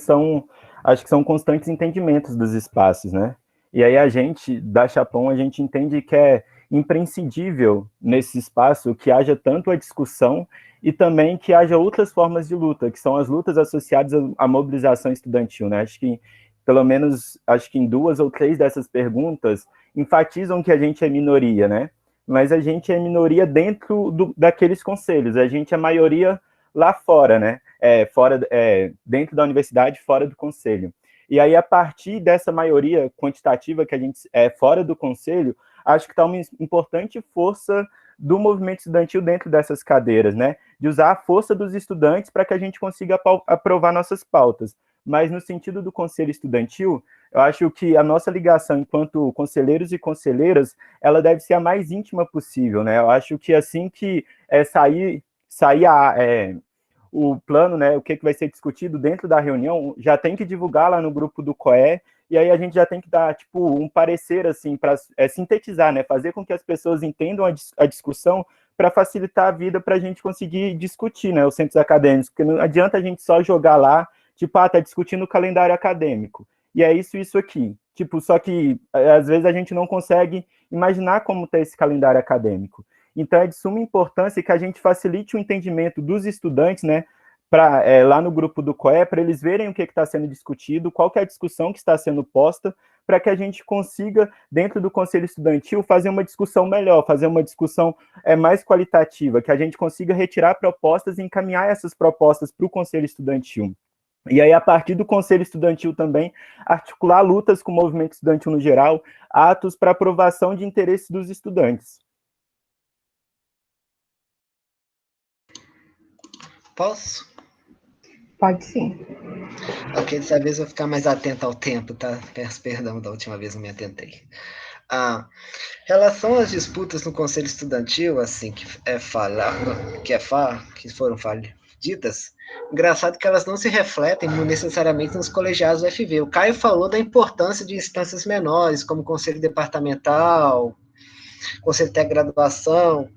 acho que são constantes entendimentos dos espaços, né, e aí a gente, da Chapão, a gente entende que é imprescindível nesse espaço que haja tanto a discussão e também que haja outras formas de luta, que são as lutas associadas à mobilização estudantil, né, acho que, pelo menos, acho que em 2 ou 3 dessas perguntas enfatizam que a gente é minoria, né, mas a gente é minoria dentro daqueles conselhos, a gente é maioria lá fora, né? Dentro da universidade, fora do conselho. E aí, a partir dessa maioria quantitativa que a gente é fora do conselho, acho que está uma importante força do movimento estudantil dentro dessas cadeiras, né? De usar a força dos estudantes para que a gente consiga aprovar nossas pautas. Mas no sentido do conselho estudantil, eu acho que a nossa ligação enquanto conselheiros e conselheiras, ela deve ser a mais íntima possível, né? Eu acho que assim que sair o plano, né, o que vai ser discutido dentro da reunião, já tem que divulgar lá no grupo do COE, e aí a gente já tem que dar, tipo, um parecer, assim, para sintetizar, né, fazer com que as pessoas entendam a discussão para facilitar a vida para a gente conseguir discutir, né, os centros acadêmicos, porque não adianta a gente só jogar lá, tipo, tá discutindo o calendário acadêmico, e é isso aqui. Tipo, só que às vezes a gente não consegue imaginar como está esse calendário acadêmico. Então é de suma importância que a gente facilite o entendimento dos estudantes, né, lá no grupo do COE, para eles verem o que está sendo discutido, qual que é a discussão que está sendo posta, para que a gente consiga, dentro do Conselho Estudantil, fazer uma discussão melhor, fazer uma discussão mais qualitativa, que a gente consiga retirar propostas e encaminhar essas propostas para o Conselho Estudantil. E aí, a partir do Conselho Estudantil também, articular lutas com o movimento estudantil no geral, atos para aprovação de interesses dos estudantes. Posso? Pode sim. Ok, dessa vez eu vou ficar mais atento ao tempo, tá? Peço perdão, da última vez eu me atentei. Relação às disputas no Conselho Estudantil, assim, que foram ditas, engraçado que elas não se refletem necessariamente nos colegiados do FV. O Caio falou da importância de instâncias menores, como Conselho Departamental, Conselho de Graduação,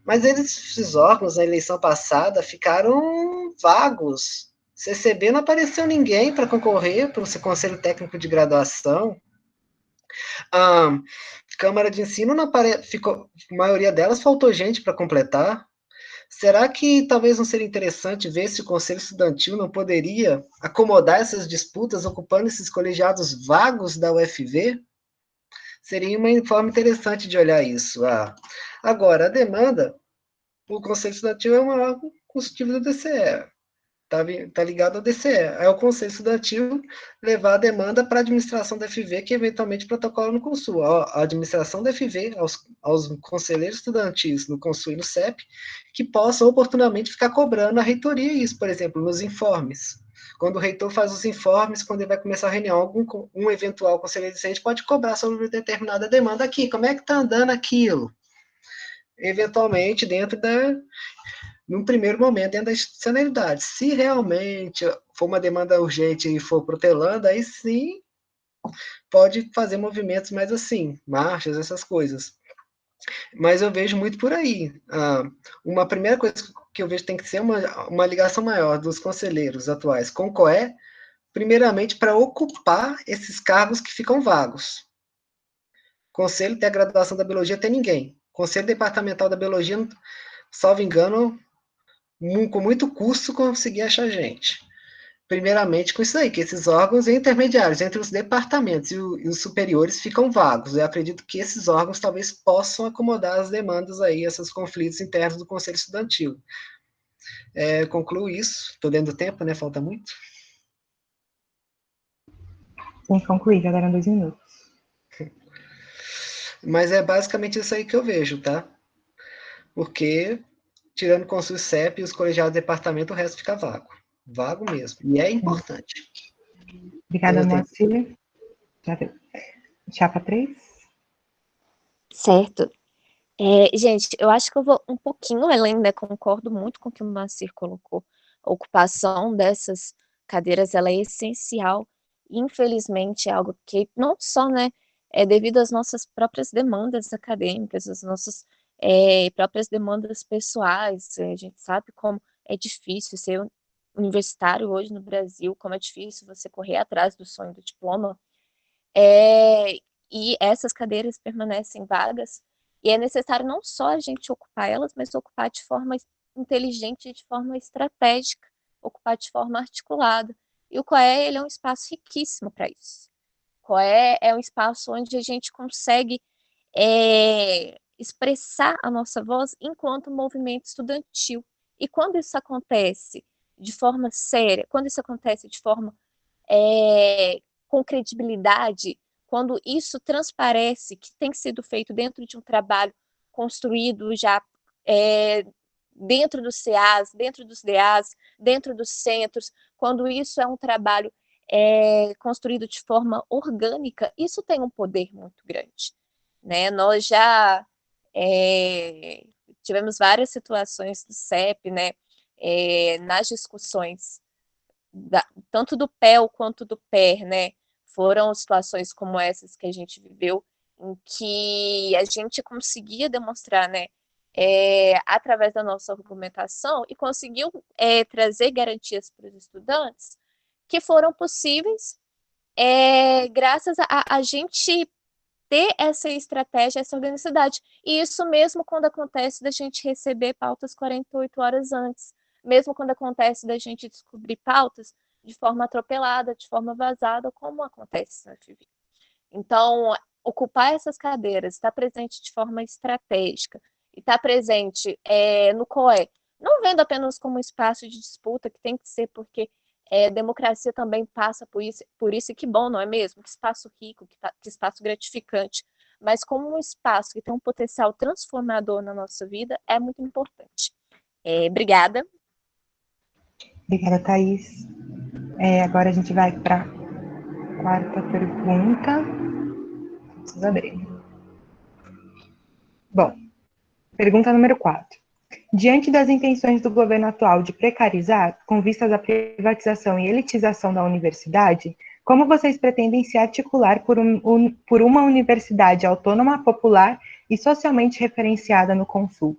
mas esses órgãos, na eleição passada, ficaram vagos. CCB não apareceu ninguém para concorrer para o Conselho Técnico de Graduação. Câmara de Ensino não ficou, a maioria delas faltou gente para completar. Será que talvez não seria interessante ver se o Conselho Estudantil não poderia acomodar essas disputas ocupando esses colegiados vagos da UFV? Seria uma forma interessante de olhar isso. Agora, a demanda, o Conselho Estudantil é um órgão consultivo do DCE. Tá ligado ao DCE. É o Conselho Estudantil levar a demanda para a administração da FV, que eventualmente protocola no Consul. A administração da FV, aos conselheiros estudantis no Consul e no CEP, que possam oportunamente ficar cobrando a reitoria isso, por exemplo, nos informes. Quando o reitor faz os informes, quando ele vai começar a reunião, um eventual conselheiro discente pode cobrar sobre determinada demanda aqui. Como é que está andando aquilo? Eventualmente, num primeiro momento, dentro da institucionalidade. Se realmente for uma demanda urgente e for protelando, aí sim pode fazer movimentos mais assim, marchas, essas coisas. Mas eu vejo muito por aí. Uma primeira coisa que eu vejo tem que ser uma ligação maior dos conselheiros atuais com o COE, primeiramente para ocupar esses cargos que ficam vagos. Conselho tem a graduação da biologia, tem ninguém. Conselho departamental da biologia, salvo engano, com muito custo conseguir achar gente. Primeiramente com isso aí, que esses órgãos intermediários entre os departamentos e os superiores ficam vagos. Eu acredito que esses órgãos talvez possam acomodar as demandas aí, esses conflitos internos do Conselho Estudantil. Concluo isso. Estou dentro do tempo, né? Falta muito. Tem que concluir, já deram 2 minutos. Mas é basicamente isso aí que eu vejo, tá? Porque, tirando o Consul CEP e os colegiados de departamento, o resto fica vago. Vago mesmo. E é importante. Obrigada, Então, Moacir. Chapa 3. Certo. Gente, eu acho que eu vou um pouquinho além, né? Concordo muito com o que o Moacir colocou. A ocupação dessas cadeiras, ela é essencial. Infelizmente, é algo que não só, né, é devido às nossas próprias demandas acadêmicas, às nossas próprias demandas pessoais. A gente sabe como é difícil ser universitário hoje no Brasil, como é difícil você correr atrás do sonho do diploma. E essas cadeiras permanecem vagas, e é necessário não só a gente ocupar elas, mas ocupar de forma inteligente, de forma estratégica, ocupar de forma articulada. E o COE, ele é um espaço riquíssimo para isso. O COE é um espaço onde a gente consegue expressar a nossa voz enquanto movimento estudantil. E quando isso acontece de forma séria, quando isso acontece de forma com credibilidade, quando isso transparece que tem sido feito dentro de um trabalho construído já dentro dos CAs, dentro dos DAs, dentro dos centros, quando isso é um trabalho construído de forma orgânica, isso tem um poder muito grande, né? Nós já tivemos várias situações do CEP, né, nas discussões tanto do PEL quanto do PER, né? Foram situações como essas que a gente viveu, em que a gente conseguia demonstrar, né, através da nossa argumentação, e conseguiu trazer garantias para os estudantes que foram possíveis graças a gente ter essa estratégia, essa organicidade. E isso mesmo quando acontece da gente receber pautas 48 horas antes, mesmo quando acontece da gente descobrir pautas de forma atropelada, de forma vazada, como acontece na FIV. Então, ocupar essas cadeiras, estar presente de forma estratégica, e estar presente no COE, não vendo apenas como um espaço de disputa, que tem que ser, porque democracia também passa por isso, e que bom, não é mesmo? Que espaço rico, que espaço gratificante, mas como um espaço que tem um potencial transformador na nossa vida, é muito importante. Obrigada. Obrigada, Thaís. Agora a gente vai para a quarta pergunta. Preciso abrir. Bom, pergunta número 4. Diante das intenções do governo atual de precarizar, com vistas à privatização e elitização da universidade, como vocês pretendem se articular por uma universidade autônoma, popular e socialmente referenciada no Consul?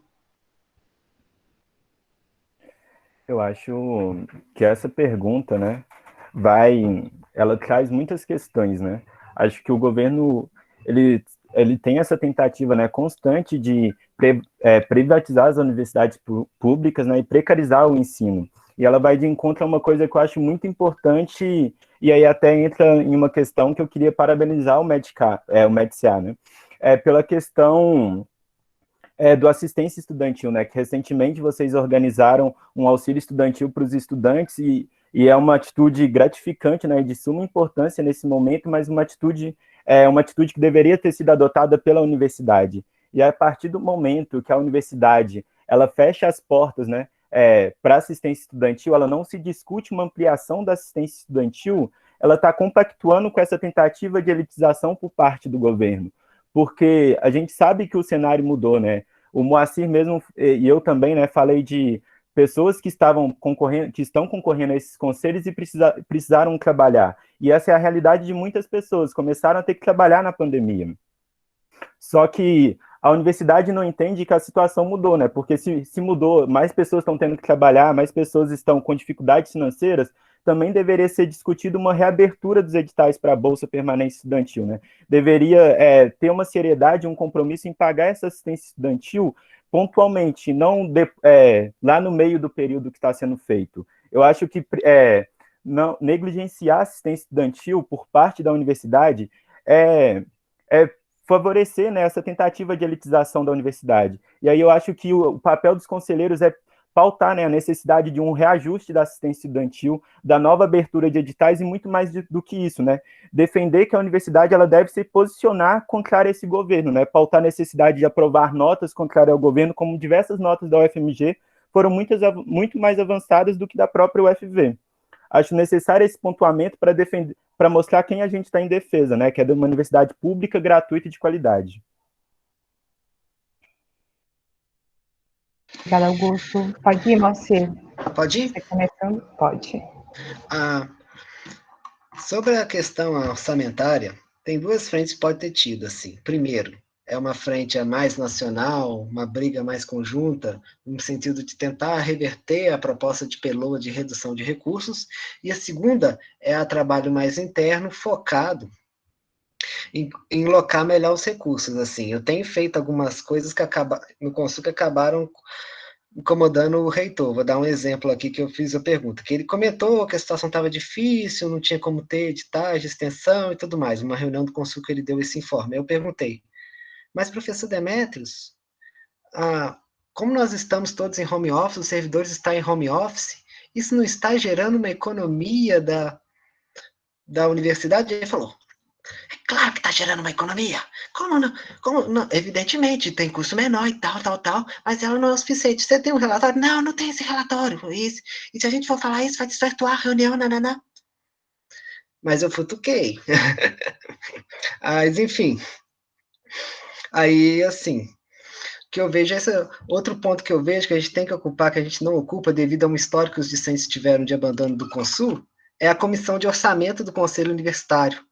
Eu acho que essa pergunta, né, ela traz muitas questões, né? Acho que o governo, ele tem essa tentativa, né, constante de privatizar as universidades públicas, né, e precarizar o ensino. E ela vai de encontro a uma coisa que eu acho muito importante, e aí até entra em uma questão que eu queria parabenizar o MEDCA, né? Pela questão do assistência estudantil, né, que recentemente vocês organizaram um auxílio estudantil para os estudantes, e é uma atitude gratificante, né, de suma importância nesse momento, mas uma atitude que deveria ter sido adotada pela universidade. E a partir do momento que a universidade ela fecha as portas, né, para assistência estudantil, ela não se discute uma ampliação da assistência estudantil, ela está compactuando com essa tentativa de elitização por parte do governo, porque a gente sabe que o cenário mudou, né? O Moacir mesmo, e eu também, né, falei de pessoas que estão concorrendo a esses conselhos e precisaram trabalhar. E essa é a realidade de muitas pessoas, começaram a ter que trabalhar na pandemia. Só que a universidade não entende que a situação mudou, né? Porque se mudou, mais pessoas estão tendo que trabalhar, mais pessoas estão com dificuldades financeiras, também deveria ser discutido uma reabertura dos editais para a Bolsa Permanente Estudantil, né? Deveria ter uma seriedade, um compromisso em pagar essa assistência estudantil pontualmente, não lá no meio do período que está sendo feito. Eu acho que não negligenciar a assistência estudantil por parte da universidade é favorecer, né, essa tentativa de elitização da universidade. E aí eu acho que o papel dos conselheiros é pautar, né, a necessidade de um reajuste da assistência estudantil, da nova abertura de editais e muito mais do que isso, né, defender que a universidade ela deve se posicionar contra esse governo, né, pautar a necessidade de aprovar notas contrárias ao governo, como diversas notas da UFMG foram muito mais avançadas do que da própria UFV. Acho necessário esse pontuamento para defender, para mostrar quem a gente está em defesa, né, que é de uma universidade pública, gratuita e de qualidade. Obrigada, Augusto. Pode ir, Moacir? Pode ir? Você começando? Pode. Sobre a questão orçamentária, tem duas frentes que pode ter tido, assim. Primeiro, é uma frente mais nacional, uma briga mais conjunta, no sentido de tentar reverter a proposta de Pelô de redução de recursos, e a segunda é a trabalho mais interno, focado em locar melhor os recursos, assim. Eu tenho feito algumas coisas no Consul que acabaram incomodando o reitor. Vou dar um exemplo aqui que eu fiz a pergunta, que ele comentou que a situação estava difícil, não tinha como ter editais de extensão e tudo mais, uma reunião do Consul que ele deu esse informe. Eu perguntei, mas professor Demetrios, como nós estamos todos em home office, os servidores estão em home office, isso não está gerando uma economia da universidade? Ele falou, é claro que está gerando uma economia. Como não? Como não? Evidentemente, tem custo menor e tal, mas ela não é o suficiente. Você tem um relatório? Não, não tem esse relatório. Isso. E se a gente for falar isso, vai desvirtuar a reunião, nananã. Mas eu futuquei. Mas, enfim. Aí, assim, que eu vejo, outro ponto que eu vejo que a gente tem que ocupar, que a gente não ocupa devido a um histórico que os discentes tiveram de abandono do Consul, é a comissão de orçamento do Conselho Universitário.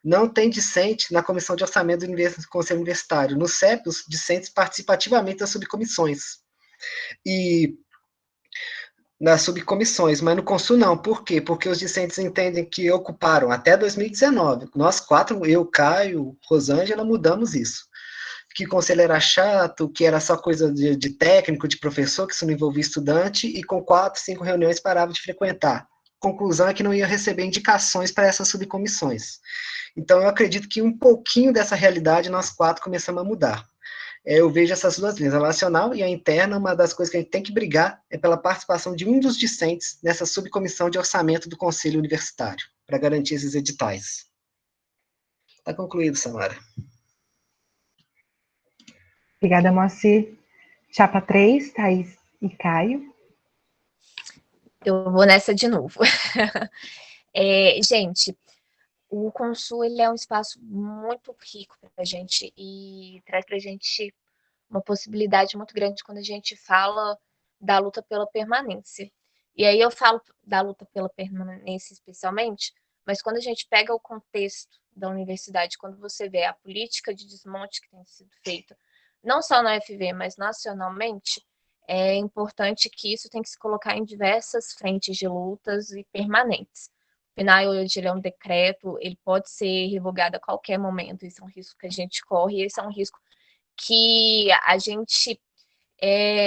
Não tem discente na comissão de orçamento do Conselho Universitário. No CEP, os discentes participam ativamente das subcomissões. E nas subcomissões, mas no Consul não. Por quê? Porque os discentes entendem que ocuparam até 2019. Nós quatro, eu, Caio, Rosângela, mudamos isso. Que o conselho era chato, que era só coisa de técnico, de professor, que isso não envolvia estudante, e com 4, 5 reuniões parava de frequentar. Conclusão é que não ia receber indicações para essas subcomissões. Então, eu acredito que um pouquinho dessa realidade nós quatro começamos a mudar. Eu vejo essas duas linhas, a nacional e a interna, uma das coisas que a gente tem que brigar é pela participação de um dos discentes nessa subcomissão de orçamento do Conselho Universitário, para garantir esses editais. Está concluído, Samara. Obrigada, Moacir. Chapa 3, Thaís e Caio. Eu vou nessa de novo. Gente, o Consul ele é um espaço muito rico para a gente e traz para a gente uma possibilidade muito grande quando a gente fala da luta pela permanência. E aí eu falo da luta pela permanência especialmente, mas quando a gente pega o contexto da universidade, quando você vê a política de desmonte que tem sido feita, não só na UFV, mas nacionalmente, é importante que isso tem que se colocar em diversas frentes de lutas e permanentes. Afinal, hoje ele é um decreto, ele pode ser revogado a qualquer momento, isso é um risco que a gente corre, e esse é um risco que a gente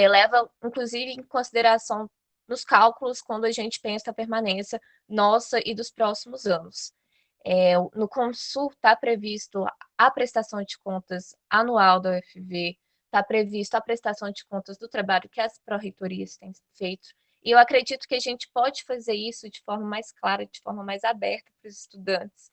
leva, inclusive, em consideração nos cálculos quando a gente pensa a permanência nossa e dos próximos anos. No Consul está previsto a prestação de contas anual da UFV, está previsto a prestação de contas do trabalho que as pró-reitorias têm feito, e eu acredito que a gente pode fazer isso de forma mais clara, de forma mais aberta para os estudantes.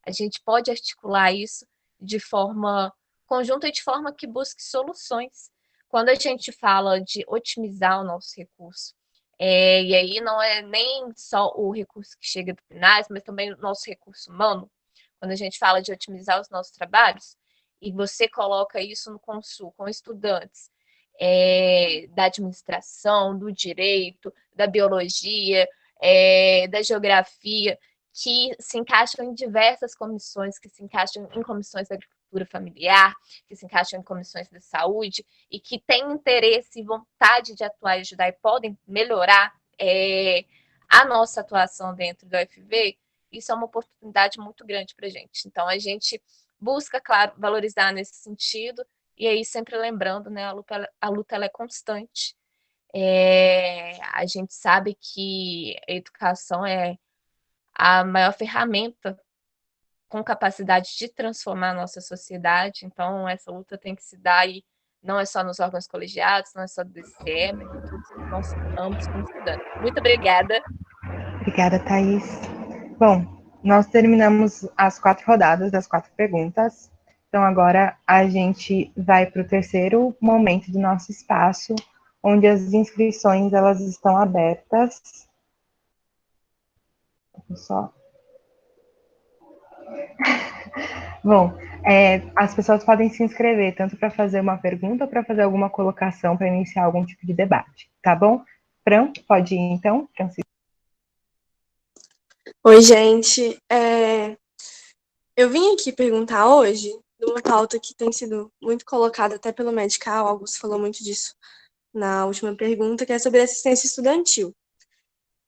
A gente pode articular isso de forma conjunta e de forma que busque soluções. Quando a gente fala de otimizar o nosso recurso, e aí não é nem só o recurso que chega do finais, mas também o nosso recurso humano, quando a gente fala de otimizar os nossos trabalhos, e você coloca isso no Consul com estudantes da administração, do direito, da biologia, da geografia, que se encaixam em diversas comissões, que se encaixam em comissões da agricultura familiar, que se encaixam em comissões da saúde, e que têm interesse e vontade de atuar e ajudar e podem melhorar a nossa atuação dentro da UFV, isso é uma oportunidade muito grande para a gente. Então, a gente busca, claro, valorizar nesse sentido, e aí sempre lembrando, né, a luta ela é constante. A gente sabe que a educação é a maior ferramenta com capacidade de transformar a nossa sociedade, então essa luta tem que se dar aí não é só nos órgãos colegiados, não é só do DCE, mas em todos nós ambos como estudantes. Muito obrigada. Obrigada, Thaís. Bom, nós terminamos as 4 rodadas das 4 perguntas. Então, agora a gente vai para o terceiro momento do nosso espaço, onde as inscrições elas estão abertas. Só. Bom, as pessoas podem se inscrever tanto para fazer uma pergunta ou para fazer alguma colocação para iniciar algum tipo de debate, tá bom? Fran, pode ir então, Francisco. Oi, gente. Eu vim aqui perguntar hoje de uma pauta que tem sido muito colocada até pelo Medical, o Augusto falou muito disso na última pergunta, que é sobre assistência estudantil.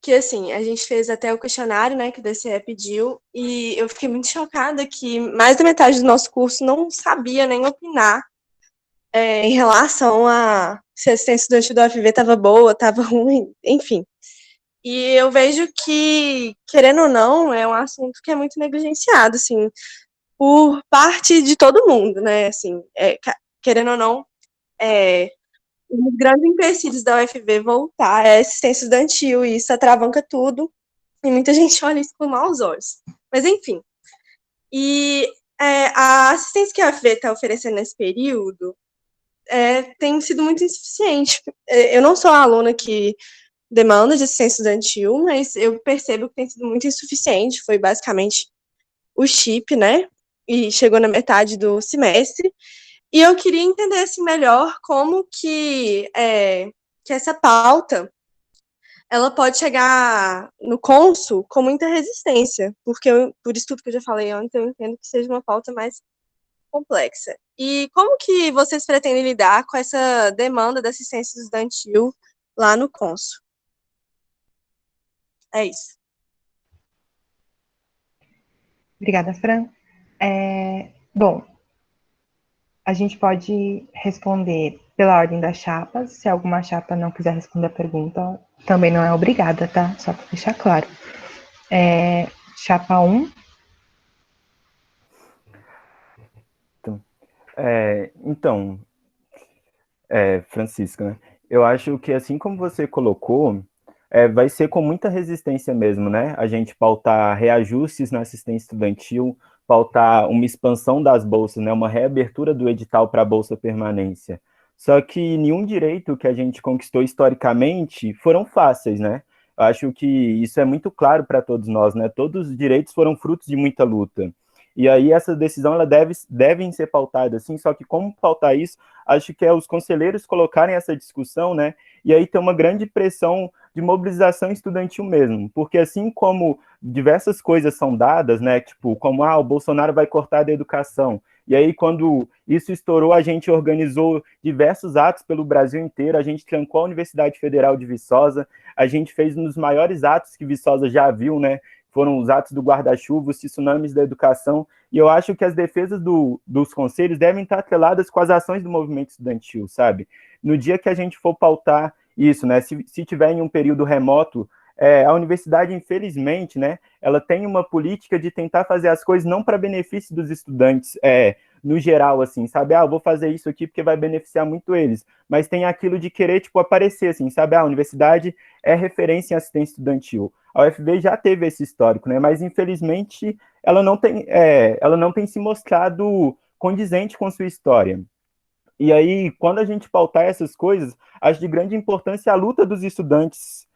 Que, assim, a gente fez até o questionário, né, que o DCE pediu, e eu fiquei muito chocada que mais da metade do nosso curso não sabia nem opinar em relação a se a assistência estudantil do UFV estava boa, estava ruim, enfim. E eu vejo que, querendo ou não, é um assunto que é muito negligenciado, assim, por parte de todo mundo, né, assim, querendo ou não, um dos grandes empecilhos da UFV voltar é a assistência estudantil, e isso atravanca tudo, e muita gente olha isso com maus olhos. Mas, enfim. E a assistência que a UFV está oferecendo nesse período tem sido muito insuficiente. Eu não sou a aluna que demanda de assistência estudantil, mas eu percebo que tem sido muito insuficiente. Foi basicamente o chip, né? E chegou na metade do semestre. E eu queria entender assim, melhor como que essa pauta ela pode chegar no Consul com muita resistência, porque por isso tudo que eu já falei antes, eu entendo que seja uma pauta mais complexa. E como que vocês pretendem lidar com essa demanda da assistência estudantil lá no Consul? É isso. Obrigada, Fran. Bom, a gente pode responder pela ordem das chapas. Se alguma chapa não quiser responder a pergunta, também não é obrigada, tá? Só para deixar claro. Chapa 1. Então, Francisca, né? Eu acho que assim como você colocou, vai ser com muita resistência mesmo, né? A gente pautar reajustes na assistência estudantil, pautar uma expansão das bolsas, né? Uma reabertura do edital para a bolsa permanência. Só que nenhum direito que a gente conquistou historicamente foram fáceis, né? Eu acho que isso é muito claro para todos nós, né? Todos os direitos foram frutos de muita luta. E aí essa decisão ela devem ser pautadas, assim, só que como pautar isso, acho que é os conselheiros colocarem essa discussão, né? E aí tem uma grande pressão de mobilização estudantil mesmo, porque assim como diversas coisas são dadas, né? Tipo, como o Bolsonaro vai cortar da educação. E aí, quando isso estourou, a gente organizou diversos atos pelo Brasil inteiro, a gente trancou a Universidade Federal de Viçosa, a gente fez um dos maiores atos que Viçosa já viu, né? Foram os atos do guarda-chuva, os tsunamis da educação, e eu acho que as defesas dos conselhos devem estar atreladas com as ações do movimento estudantil, sabe? No dia que a gente for pautar isso, né, se tiver em um período remoto, a universidade, infelizmente, né, ela tem uma política de tentar fazer as coisas não para benefício dos estudantes, no geral, assim, sabe? Eu vou fazer isso aqui porque vai beneficiar muito eles, mas tem aquilo de querer, tipo, aparecer, assim, sabe? A universidade é referência em assistência estudantil. A UFV já teve esse histórico, né? Mas, infelizmente, ela não tem se mostrado condizente com sua história. E aí, quando a gente pautar essas coisas, acho de grande importância a luta dos estudantes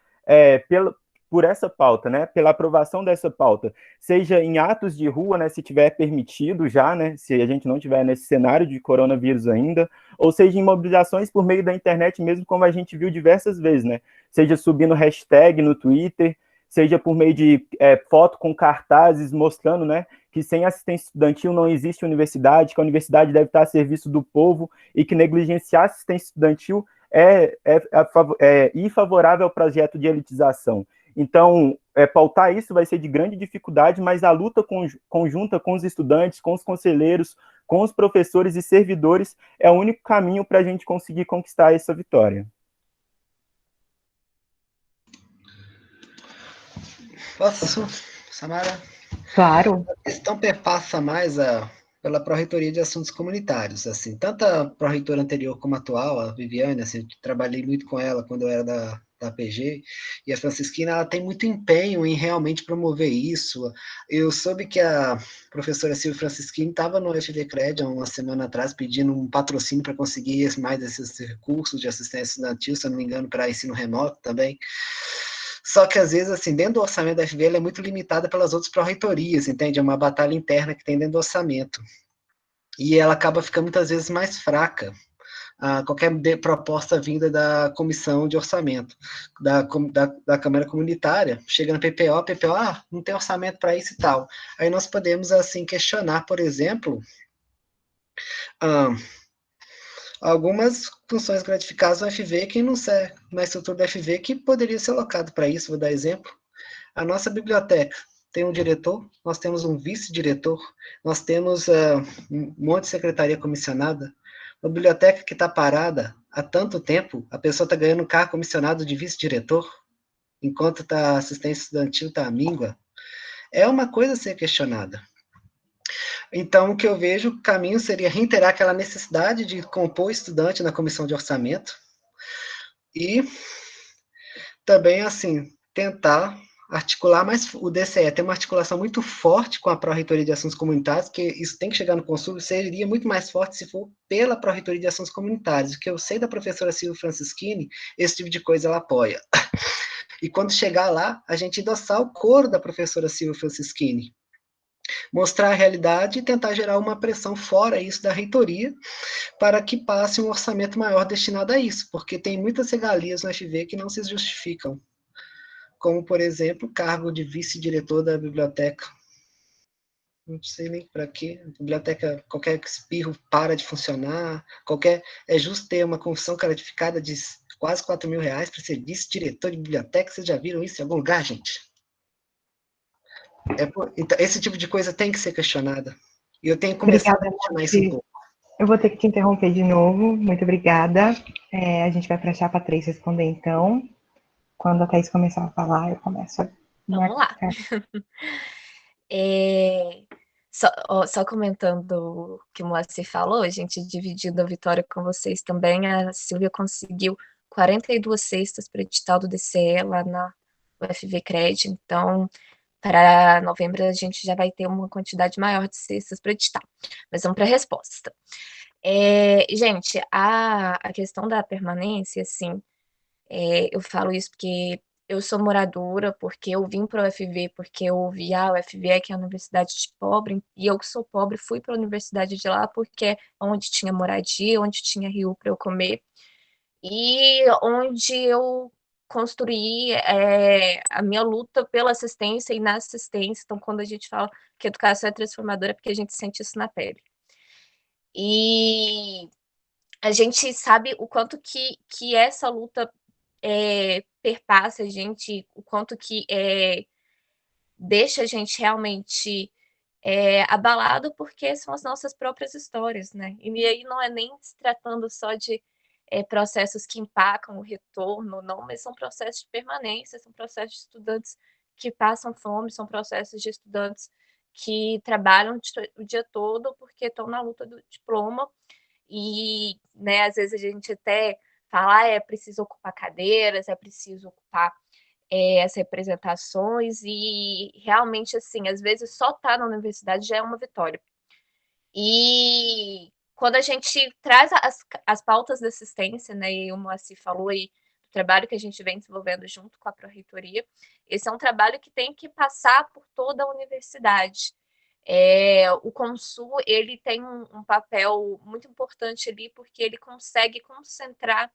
por essa pauta, né? Pela aprovação dessa pauta, seja em atos de rua, né? Se tiver permitido já, né? Se a gente não tiver nesse cenário de coronavírus ainda, ou seja em mobilizações por meio da internet mesmo, como a gente viu diversas vezes, né? Seja subindo hashtag no Twitter, seja por meio de foto com cartazes mostrando, né, que sem assistência estudantil não existe universidade, que a universidade deve estar a serviço do povo e que negligenciar a assistência estudantil é infavorável ao projeto de elitização. Então, pautar isso vai ser de grande dificuldade, mas a luta conjunta com os estudantes, com os conselheiros, com os professores e servidores é o único caminho para a gente conseguir conquistar essa vitória. Posso, Samara? Claro. A questão perpassa mais a pela Pró-Reitoria de Assuntos Comunitários, assim, tanto a pró-reitora anterior como a atual, a Viviane, assim, eu trabalhei muito com ela quando eu era da PG, e a Francisquina, ela tem muito empenho em realmente promover isso. Eu soube que a professora Silvia Francisquini estava no FV Cred há uma semana atrás pedindo um patrocínio para conseguir mais esses recursos de assistência estudantil, se eu não me engano, para ensino remoto também. Só que, às vezes, assim, dentro do orçamento da FV, ela é muito limitada pelas outras pró-reitorias, entende? É uma batalha interna que tem dentro do orçamento. E ela acaba ficando, muitas vezes, mais fraca a qualquer proposta vinda da comissão de orçamento, da Câmara Comunitária, chega na PPO, a PPO, não tem orçamento para isso e tal. Aí nós podemos, assim, questionar, por exemplo, algumas funções gratificadas do FV que não serve na estrutura do FV que poderia ser alocado para isso. Vou dar exemplo. A nossa biblioteca tem um diretor, nós temos um vice-diretor, nós temos um monte de secretaria comissionada. Uma biblioteca que está parada há tanto tempo, a pessoa está ganhando um cargo comissionado de vice-diretor, enquanto a assistência estudantil está à míngua. É uma coisa a ser questionada. Então, o que eu vejo, o caminho seria reiterar aquela necessidade de compor estudante na comissão de orçamento e também, assim, tentar articular mais o DCE, tem uma articulação muito forte com a Pró-Reitoria de Assuntos Comunitários, que isso tem que chegar no Consul, seria muito mais forte se for pela Pró-Reitoria de Assuntos Comunitários, o que eu sei da professora Silvia Francisquini, esse tipo de coisa ela apoia. E quando chegar lá, a gente endossar o coro da professora Silvia Francisquini, mostrar a realidade e tentar gerar uma pressão fora isso da reitoria, para que passe um orçamento maior destinado a isso, porque tem muitas regalias no FV que não se justificam, como, por exemplo, o cargo de vice-diretor da biblioteca. Não sei nem para quê. A biblioteca, qualquer espirro para de funcionar, é justo ter uma confissão gratificada de quase R$4.000 para ser vice-diretor de biblioteca. Vocês já viram isso em algum lugar, gente? Então, esse tipo de coisa tem que ser questionada. E eu tenho começado a questionar isso um pouco. Eu vou ter que te interromper de novo. Muito obrigada. A gente vai para a chapa 3 responder, então. Quando a Thaís começar a falar, eu começo. Vamos lá. Só comentando o que o Moacir falou, a gente dividindo a vitória com vocês também, a Silvia conseguiu 42 cestas para edital do DCE lá na UFV Cred, então para novembro a gente já vai ter uma quantidade maior de cestas para edital. Mas vamos para a resposta. Gente, a questão da permanência, assim, eu falo isso porque eu sou moradora, porque eu vim para o UFV, porque eu ouvi a UFV, que é a universidade de pobre, e eu que sou pobre fui para a universidade de lá porque é onde tinha moradia, onde tinha rio para eu comer, e onde eu construí a minha luta pela assistência e na assistência. Então, quando a gente fala que a educação é transformadora, é porque a gente sente isso na pele. E a gente sabe o quanto que essa luta perpassa a gente, o quanto que deixa a gente realmente abalado, porque são as nossas próprias histórias, né? E aí não é nem se tratando só de processos que empacam o retorno, não, mas são processos de permanência, são processos de estudantes que passam fome, são processos de estudantes que trabalham o dia todo porque estão na luta do diploma e, né, às vezes a gente até fala, é preciso ocupar cadeiras, é preciso ocupar as representações e realmente, assim, às vezes só estar na universidade já é uma vitória. E quando a gente traz as pautas da assistência, né, e o Moacir falou aí do trabalho que a gente vem desenvolvendo junto com a Pró-Reitoria, esse é um trabalho que tem que passar por toda a universidade. O Consul, ele tem um papel muito importante ali, porque ele consegue concentrar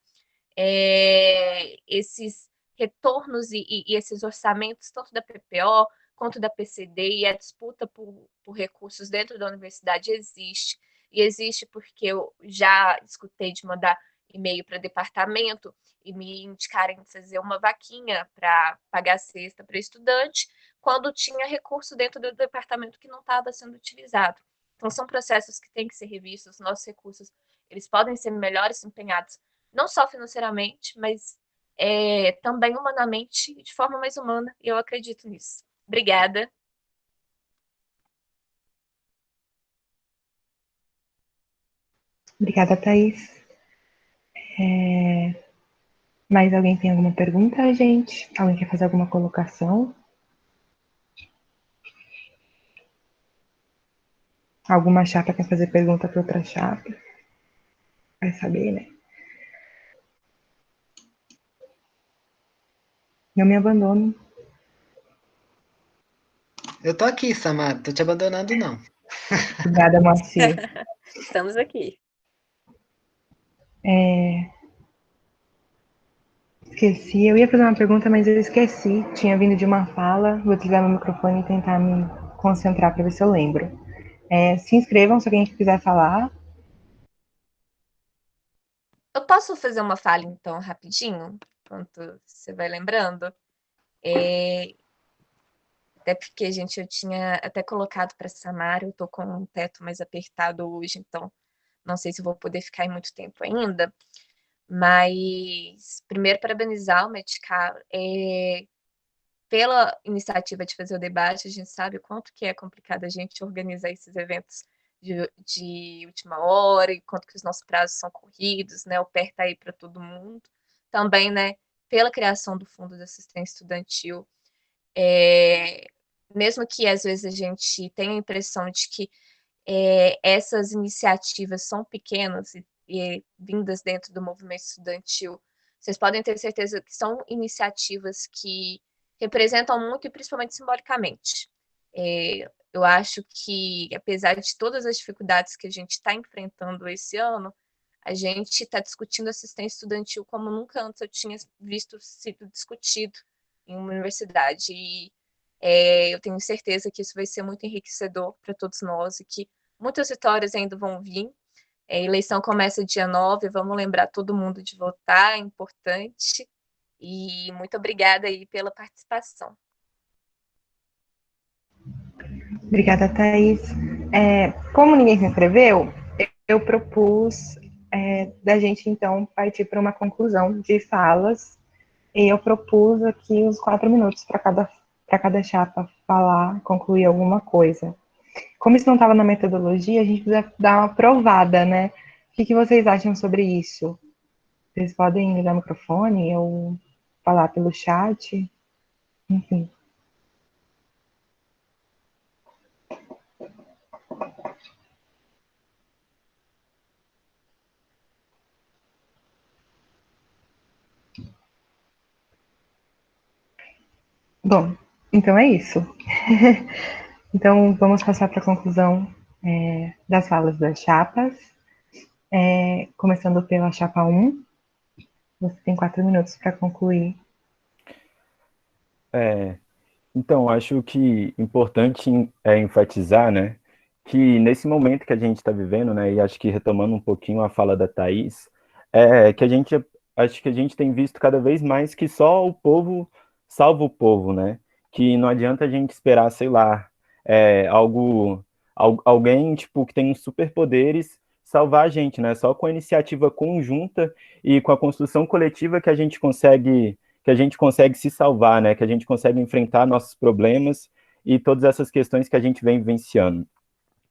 esses retornos e esses orçamentos, tanto da PPO quanto da PCD, e a disputa por recursos dentro da universidade existe. E existe porque eu já escutei de mandar e-mail para departamento e me indicarem fazer uma vaquinha para pagar cesta para estudante, quando tinha recurso dentro do departamento que não estava sendo utilizado. Então, são processos que têm que ser revistos, nossos recursos, eles podem ser melhores empenhados, não só financeiramente, mas também humanamente, de forma mais humana, e eu acredito nisso. Obrigada. Obrigada, Thaís. Mais alguém tem alguma pergunta, gente? Alguém quer fazer alguma colocação? Alguma chapa quer fazer pergunta para outra chapa? Vai saber, né? Não me abandono. Eu tô aqui, Samara, tô te abandonando, não. Obrigada, Moacir. Estamos aqui. Esqueci, eu ia fazer uma pergunta, mas eu esqueci. Tinha vindo de uma fala. Vou desligar meu microfone e tentar me concentrar para ver se eu lembro. Se inscrevam se alguém quiser falar. Eu posso fazer uma fala, então, rapidinho, enquanto você vai lembrando? Até porque, gente, eu tinha até colocado para Samara, eu tô com um teto mais apertado hoje, então não sei se eu vou poder ficar aí muito tempo ainda. Mas, primeiro, parabenizar o Medicar pela iniciativa de fazer o debate. A gente sabe o quanto que é complicado a gente organizar esses eventos de última hora e quanto que os nossos prazos são corridos, né? O PER tá aí para todo mundo. Também, né, pela criação do Fundo de Assistência Estudantil. Mesmo que às vezes a gente tenha a impressão de que essas iniciativas são pequenas e vindas dentro do movimento estudantil, vocês podem ter certeza que são iniciativas que representam muito e principalmente simbolicamente. Eu acho que, apesar de todas as dificuldades que a gente está enfrentando esse ano, a gente está discutindo assistência estudantil como nunca antes eu tinha visto sido discutido em uma universidade. E eu tenho certeza que isso vai ser muito enriquecedor para todos nós e que muitas vitórias ainda vão vir. A eleição começa dia 9, vamos lembrar todo mundo de votar, é importante. E muito obrigada aí pela participação. Obrigada, Thaís. Como ninguém se inscreveu, eu propus da gente, então, partir para uma conclusão de falas. E eu propus aqui os 4 minutos para cada chapa falar, concluir alguma coisa. Como isso não estava na metodologia, a gente precisa dar uma provada, né? O que vocês acham sobre isso? Vocês podem ligar o microfone ou falar pelo chat, enfim. Bom, então é isso. Então, vamos passar para a conclusão das falas das chapas. Começando pela chapa 1. Você tem 4 minutos para concluir. Então, acho que importante enfatizar, né, que nesse momento que a gente está vivendo, né, e acho que retomando um pouquinho a fala da Thaís, que acho que a gente tem visto cada vez mais que só o povo salva o povo, né, que não adianta a gente esperar, sei lá, alguém, tipo, que tem uns superpoderes salvar a gente, né, só com a iniciativa conjunta e com a construção coletiva que a gente consegue se salvar, né? Que a gente consegue enfrentar nossos problemas e todas essas questões que a gente vem vivenciando.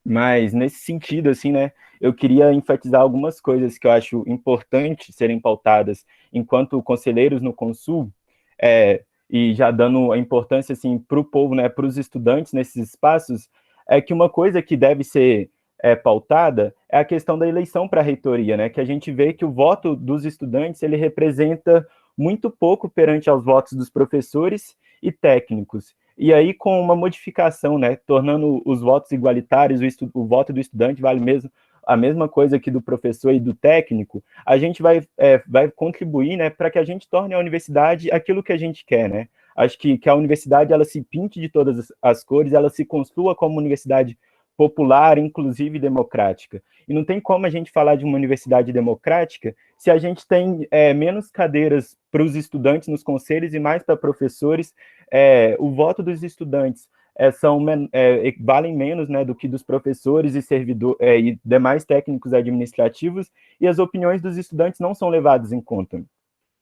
Mas, nesse sentido, assim, né, eu queria enfatizar algumas coisas que eu acho importante serem pautadas enquanto conselheiros no Consul, e já dando a importância, assim, para o povo, né, para os estudantes nesses espaços, é que uma coisa que deve ser pautada é a questão da eleição para a reitoria, né, que a gente vê que o voto dos estudantes, ele representa muito pouco perante aos votos dos professores e técnicos. E aí, com uma modificação, né, tornando os votos igualitários, o voto do estudante vale mesmo a mesma coisa que do professor e do técnico, a gente vai contribuir, né, para que a gente torne a universidade aquilo que a gente quer, né? Acho que a universidade, ela se pinte de todas as cores, ela se construa como universidade popular, inclusive democrática. E não tem como a gente falar de uma universidade democrática se a gente tem menos cadeiras para os estudantes nos conselhos e mais para professores. O voto dos estudantes valem menos, né, do que dos professores e e demais técnicos administrativos, e as opiniões dos estudantes não são levadas em conta.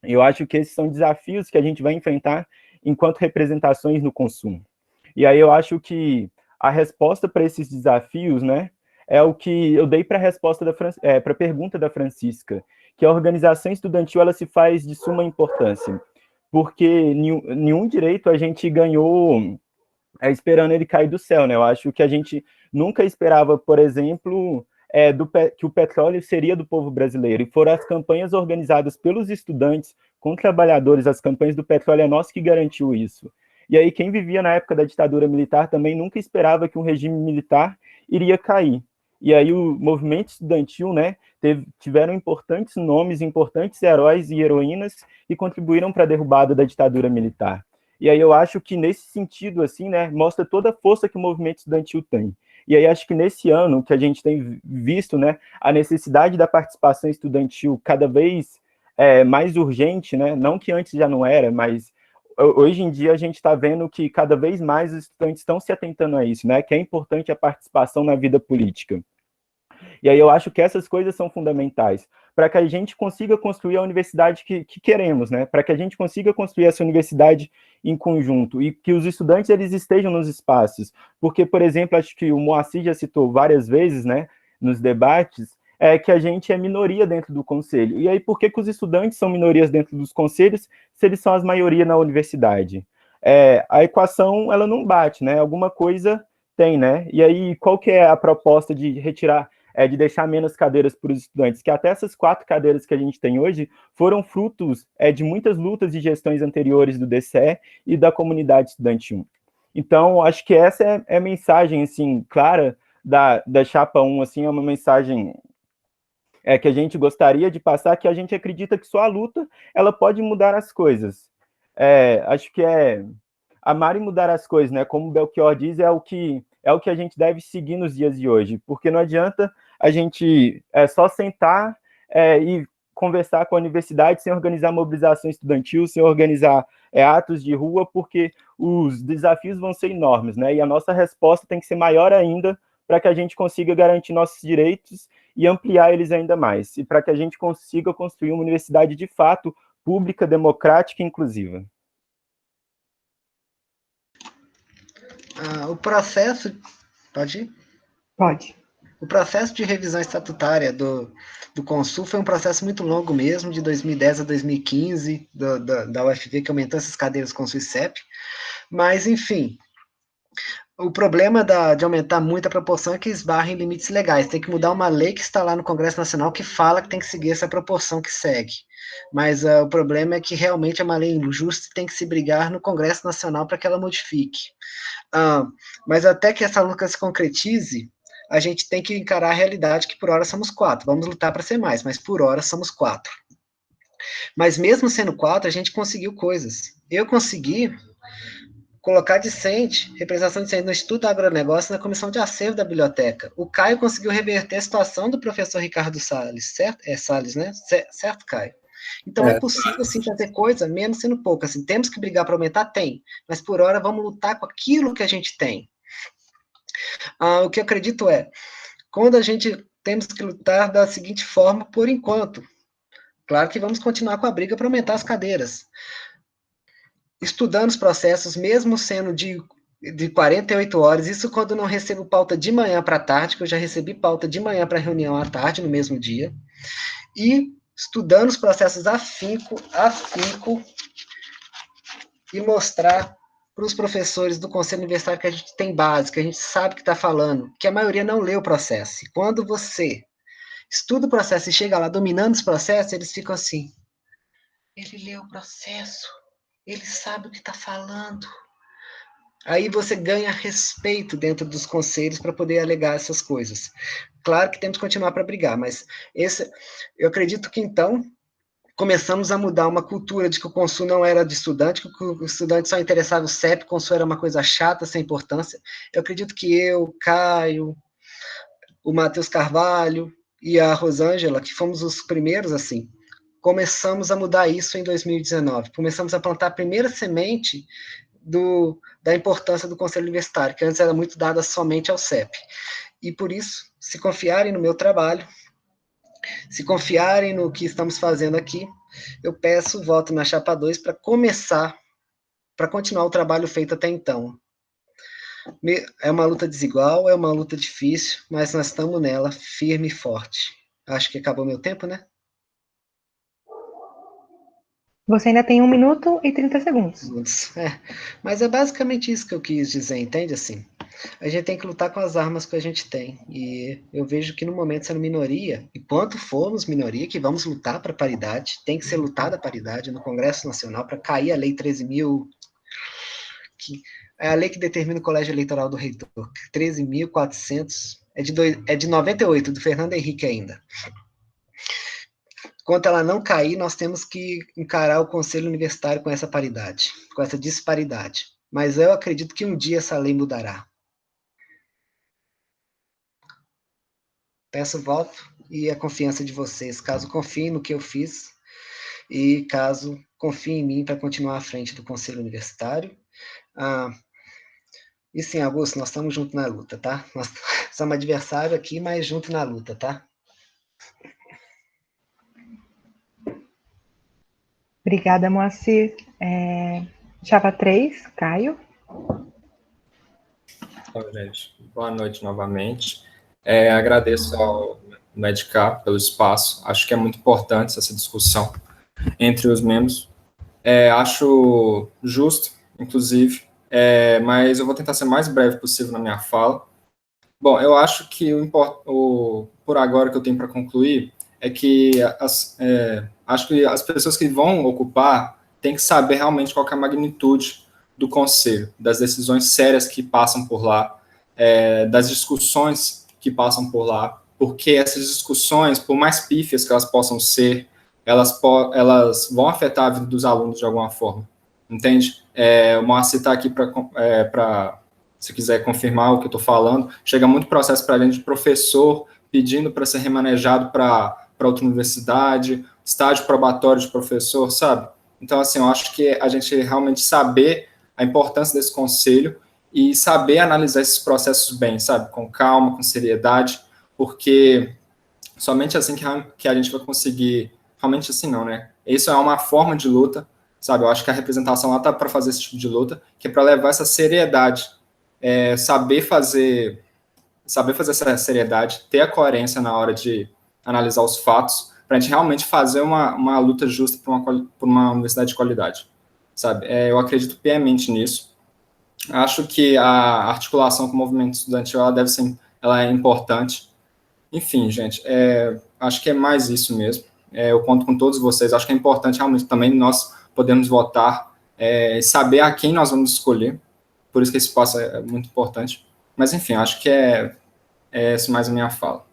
Eu acho que esses são desafios que a gente vai enfrentar enquanto representações no consumo. E aí eu acho que a resposta para esses desafios, né, é o que eu dei para a resposta para a pergunta da Francisca, que a organização estudantil ela se faz de suma importância, porque nenhum direito a gente ganhou esperando ele cair do céu, né? Eu acho que a gente nunca esperava, por exemplo, que o petróleo seria do povo brasileiro, e foram as campanhas organizadas pelos estudantes com trabalhadores, as campanhas do petróleo é nosso que garantiu isso. E aí quem vivia na época da ditadura militar também nunca esperava que um regime militar iria cair. E aí o movimento estudantil, né, tiveram importantes nomes, importantes heróis e heroínas e contribuíram para a derrubada da ditadura militar. E aí eu acho que nesse sentido, assim, né, mostra toda a força que o movimento estudantil tem. E aí acho que nesse ano que a gente tem visto, né, a necessidade da participação estudantil cada vez mais urgente, né, não que antes já não era, mas hoje em dia a gente está vendo que cada vez mais os estudantes estão se atentando a isso, né, que é importante a participação na vida política. E aí eu acho que essas coisas são fundamentais para que a gente consiga construir a universidade que queremos, né? Para que a gente consiga construir essa universidade em conjunto e que os estudantes eles estejam nos espaços. Porque, por exemplo, acho que o Moacir já citou várias vezes, né, nos debates, que a gente é minoria dentro do conselho. E aí por que os estudantes são minorias dentro dos conselhos se eles são as maioria na universidade? A equação, ela não bate, né? Alguma coisa tem, né? E aí qual que é a proposta de retirar de deixar menos cadeiras para os estudantes, que até essas 4 cadeiras que a gente tem hoje foram frutos de muitas lutas de gestões anteriores do DCE e da comunidade estudantil. Então, acho que essa é a mensagem, assim, clara da Chapa 1, assim, é uma mensagem que a gente gostaria de passar, que a gente acredita que só a luta, ela pode mudar as coisas. Acho que amar e mudar as coisas, né? Como o Belchior diz, é o que a gente deve seguir nos dias de hoje, porque não adianta a gente só sentar e conversar com a universidade sem organizar mobilização estudantil, sem organizar atos de rua, porque os desafios vão ser enormes, né? E a nossa resposta tem que ser maior ainda para que a gente consiga garantir nossos direitos e ampliar eles ainda mais, e para que a gente consiga construir uma universidade de fato pública, democrática e inclusiva. O processo... Pode ir? Pode. O processo de revisão estatutária do Consul foi um processo muito longo mesmo, de 2010 a 2015, da UFV, que aumentou essas cadeiras Consul e CEP. Mas, enfim, o problema de aumentar muito a proporção é que esbarra em limites legais. Tem que mudar uma lei que está lá no Congresso Nacional que fala que tem que seguir essa proporção que segue. Mas o problema é que realmente é uma lei injusta e tem que se brigar no Congresso Nacional para que ela modifique. Mas até que essa luta se concretize, a gente tem que encarar a realidade que por hora somos 4. Vamos lutar para ser mais, mas por hora somos 4. Mas mesmo sendo 4, a gente conseguiu coisas. Eu consegui colocar discente, representação discente no Instituto do Agronegócio na comissão de acervo da biblioteca. O Caio conseguiu reverter a situação do professor Ricardo Salles, certo? Salles, né? Certo, Caio? Então é possível, sim, fazer coisa, mesmo sendo pouco. Assim, temos que brigar para aumentar? Tem. Mas por hora vamos lutar com aquilo que a gente tem. O que eu acredito quando a gente temos que lutar da seguinte forma, por enquanto. Claro que vamos continuar com a briga para aumentar as cadeiras. Estudando os processos, mesmo sendo de 48 horas, isso quando não recebo pauta de manhã para tarde, que eu já recebi pauta de manhã para reunião à tarde, no mesmo dia. E estudando os processos afinco, e mostrar para os professores do Conselho Universitário que a gente tem base, que a gente sabe o que está falando, que a maioria não lê o processo. E quando você estuda o processo e chega lá dominando os processos, eles ficam assim, ele leu o processo, ele sabe o que está falando. Aí você ganha respeito dentro dos conselhos para poder alegar essas coisas. Claro que temos que continuar para brigar, mas eu acredito que, então, começamos a mudar uma cultura de que o Consul não era de estudante, que o estudante só interessava o CEP, o Consul era uma coisa chata, sem importância. Eu acredito que eu, Caio, o Matheus Carvalho e a Rosângela, que fomos os primeiros, assim, começamos a mudar isso em 2019. Começamos a plantar a primeira semente da importância do Conselho Universitário, que antes era muito dada somente ao CEP. E por isso, se confiarem no meu trabalho, se confiarem no que estamos fazendo aqui, eu peço voto na Chapa 2 para continuar o trabalho feito até então. É uma luta desigual, é uma luta difícil, mas nós estamos nela, firme e forte. Acho que acabou meu tempo, né? Você ainda tem 1 minuto e 30 segundos. Mas é basicamente isso que eu quis dizer, entende? Assim, a gente tem que lutar com as armas que a gente tem. E eu vejo que no momento sendo minoria, enquanto formos minoria, que vamos lutar para paridade, tem que ser lutada a paridade no Congresso Nacional para cair a Lei 13.000, que é a lei que determina o colégio eleitoral do reitor. 13.400, é de 98, do Fernando Henrique ainda. Enquanto ela não cair, nós temos que encarar o Conselho Universitário com essa paridade, com essa disparidade. Mas eu acredito que um dia essa lei mudará. Peço voto e a confiança de vocês, caso confiem no que eu fiz e caso confiem em mim para continuar à frente do Conselho Universitário. E sim, Augusto, nós estamos juntos na luta, tá? Nós somos adversários aqui, mas juntos na luta, tá? Obrigada, Moacir. Chapa 3, Caio. Então, gente, boa noite novamente. Agradeço ao Medcar pelo espaço. Acho que é muito importante essa discussão entre os membros. Acho justo, inclusive, mas eu vou tentar ser mais breve possível na minha fala. Bom, eu acho que por agora que eu tenho para concluir é que acho que as pessoas que vão ocupar têm que saber realmente qual que é a magnitude do conselho, das decisões sérias que passam por lá, das discussões que passam por lá, porque essas discussões, por mais pífias que elas possam ser, elas vão afetar a vida dos alunos de alguma forma, entende? O Moacir está aqui para se quiser confirmar o que eu estou falando, chega muito processo para a gente de professor pedindo para ser remanejado para outra universidade, estágio probatório de professor, sabe? Então, assim, eu acho que a gente realmente saber a importância desse conselho e saber analisar esses processos bem, sabe? Com calma, com seriedade, porque somente assim que a gente vai conseguir, realmente assim não, né? Isso é uma forma de luta, sabe? Eu acho que a representação lá está para fazer esse tipo de luta, que é para levar essa seriedade, saber fazer essa seriedade, ter a coerência na hora de analisar os fatos, para a gente realmente fazer uma luta justa por uma universidade de qualidade, sabe? Eu acredito piamente nisso. Acho que a articulação com o movimento estudantil ela é importante. Enfim, gente, acho que é mais isso mesmo. Eu conto com todos vocês. Acho que é importante realmente também nós podemos votar, saber a quem nós vamos escolher. Por isso que esse passo é muito importante. Mas, enfim, acho que é essa mais a minha fala.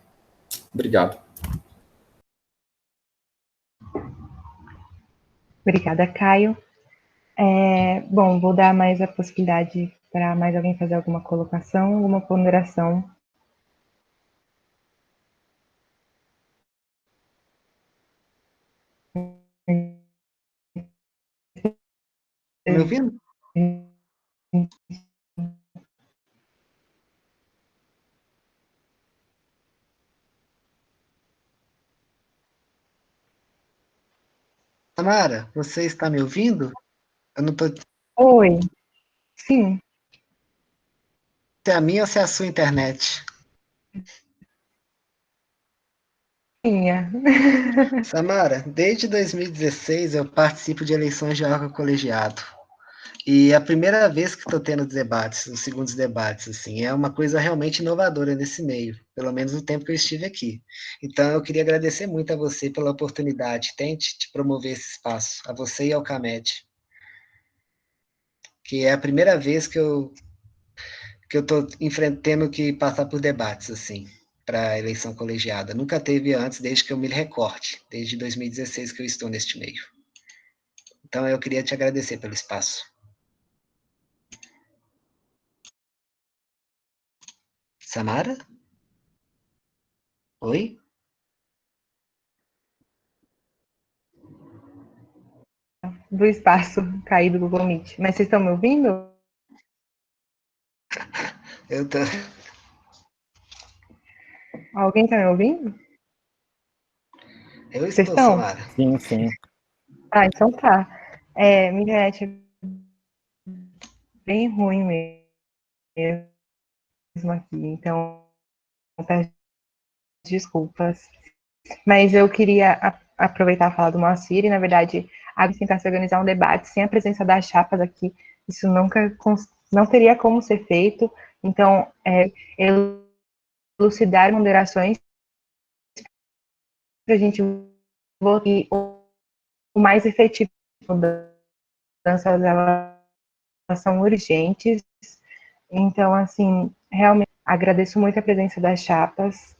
Obrigado. Obrigada, Caio. Bom, vou dar mais a possibilidade para mais alguém fazer alguma colocação, alguma ponderação. Me ouvindo? Tamara, você está me ouvindo? Eu não tô... Oi. Sim. Se é a minha ou se é a sua internet? Minha. Samara, desde 2016 eu participo de eleições de órgão colegiado. E é a primeira vez que estou tendo debates, os segundos debates, assim, é uma coisa realmente inovadora nesse meio, pelo menos no tempo que eu estive aqui. Então, eu queria agradecer muito a você pela oportunidade, tente de promover esse espaço, a você e ao CAMED, que é a primeira vez que eu estou tendo que passar por debates, assim, para a eleição colegiada. Nunca teve antes, desde que eu me recorde, desde 2016 que eu estou neste meio. Então, eu queria te agradecer pelo espaço. Samara? Oi? Do espaço caído do Google Meet. Mas vocês estão me ouvindo? Eu tô... Alguém está me ouvindo? Eu Vocês estou, estão? Samara. Sim, sim. Ah, então tá. Minha internet é bem ruim mesmo. mesmo aqui, então peço desculpas. Mas eu queria aproveitar a fala do Moacir, e na verdade, tentar se organizar um debate sem a presença das chapas aqui, isso não teria como ser feito, então, elucidar ponderações para a gente votar o mais efetivo. Mudanças, elas são urgentes, então, assim, realmente agradeço muito a presença das chapas.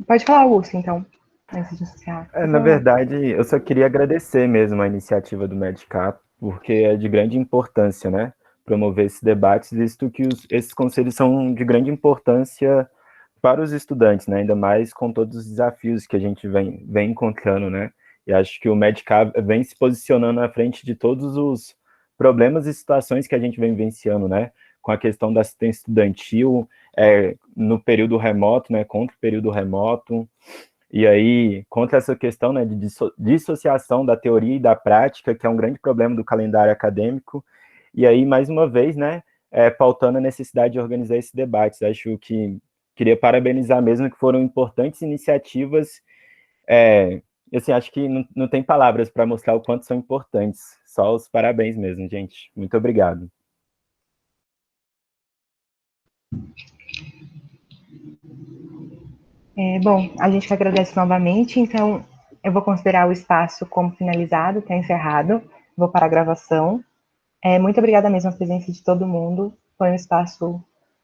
Pode falar, Lúcio, então, antes de iniciar. Na verdade, eu só queria agradecer mesmo a iniciativa do Medcap, porque é de grande importância, né, promover esses debates, visto que esses conselhos são de grande importância para os estudantes, né, ainda mais com todos os desafios que a gente vem encontrando, né, e acho que o Medcap vem se posicionando à frente de todos os problemas e situações que a gente vem vivenciando, né, com a questão da assistência estudantil, no período remoto, né, contra o período remoto, e aí, contra essa questão, né, de dissociação da teoria e da prática, que é um grande problema do calendário acadêmico, e aí, mais uma vez, né, pautando a necessidade de organizar esses debates. Acho que queria parabenizar mesmo, que foram importantes iniciativas, assim, acho que não tem palavras para mostrar o quanto são importantes, só os parabéns mesmo, gente. Muito obrigado. Bom, a gente agradece novamente, então eu vou considerar o espaço como finalizado, está encerrado, vou para a gravação. Muito obrigada mesmo a presença de todo mundo, foi um espaço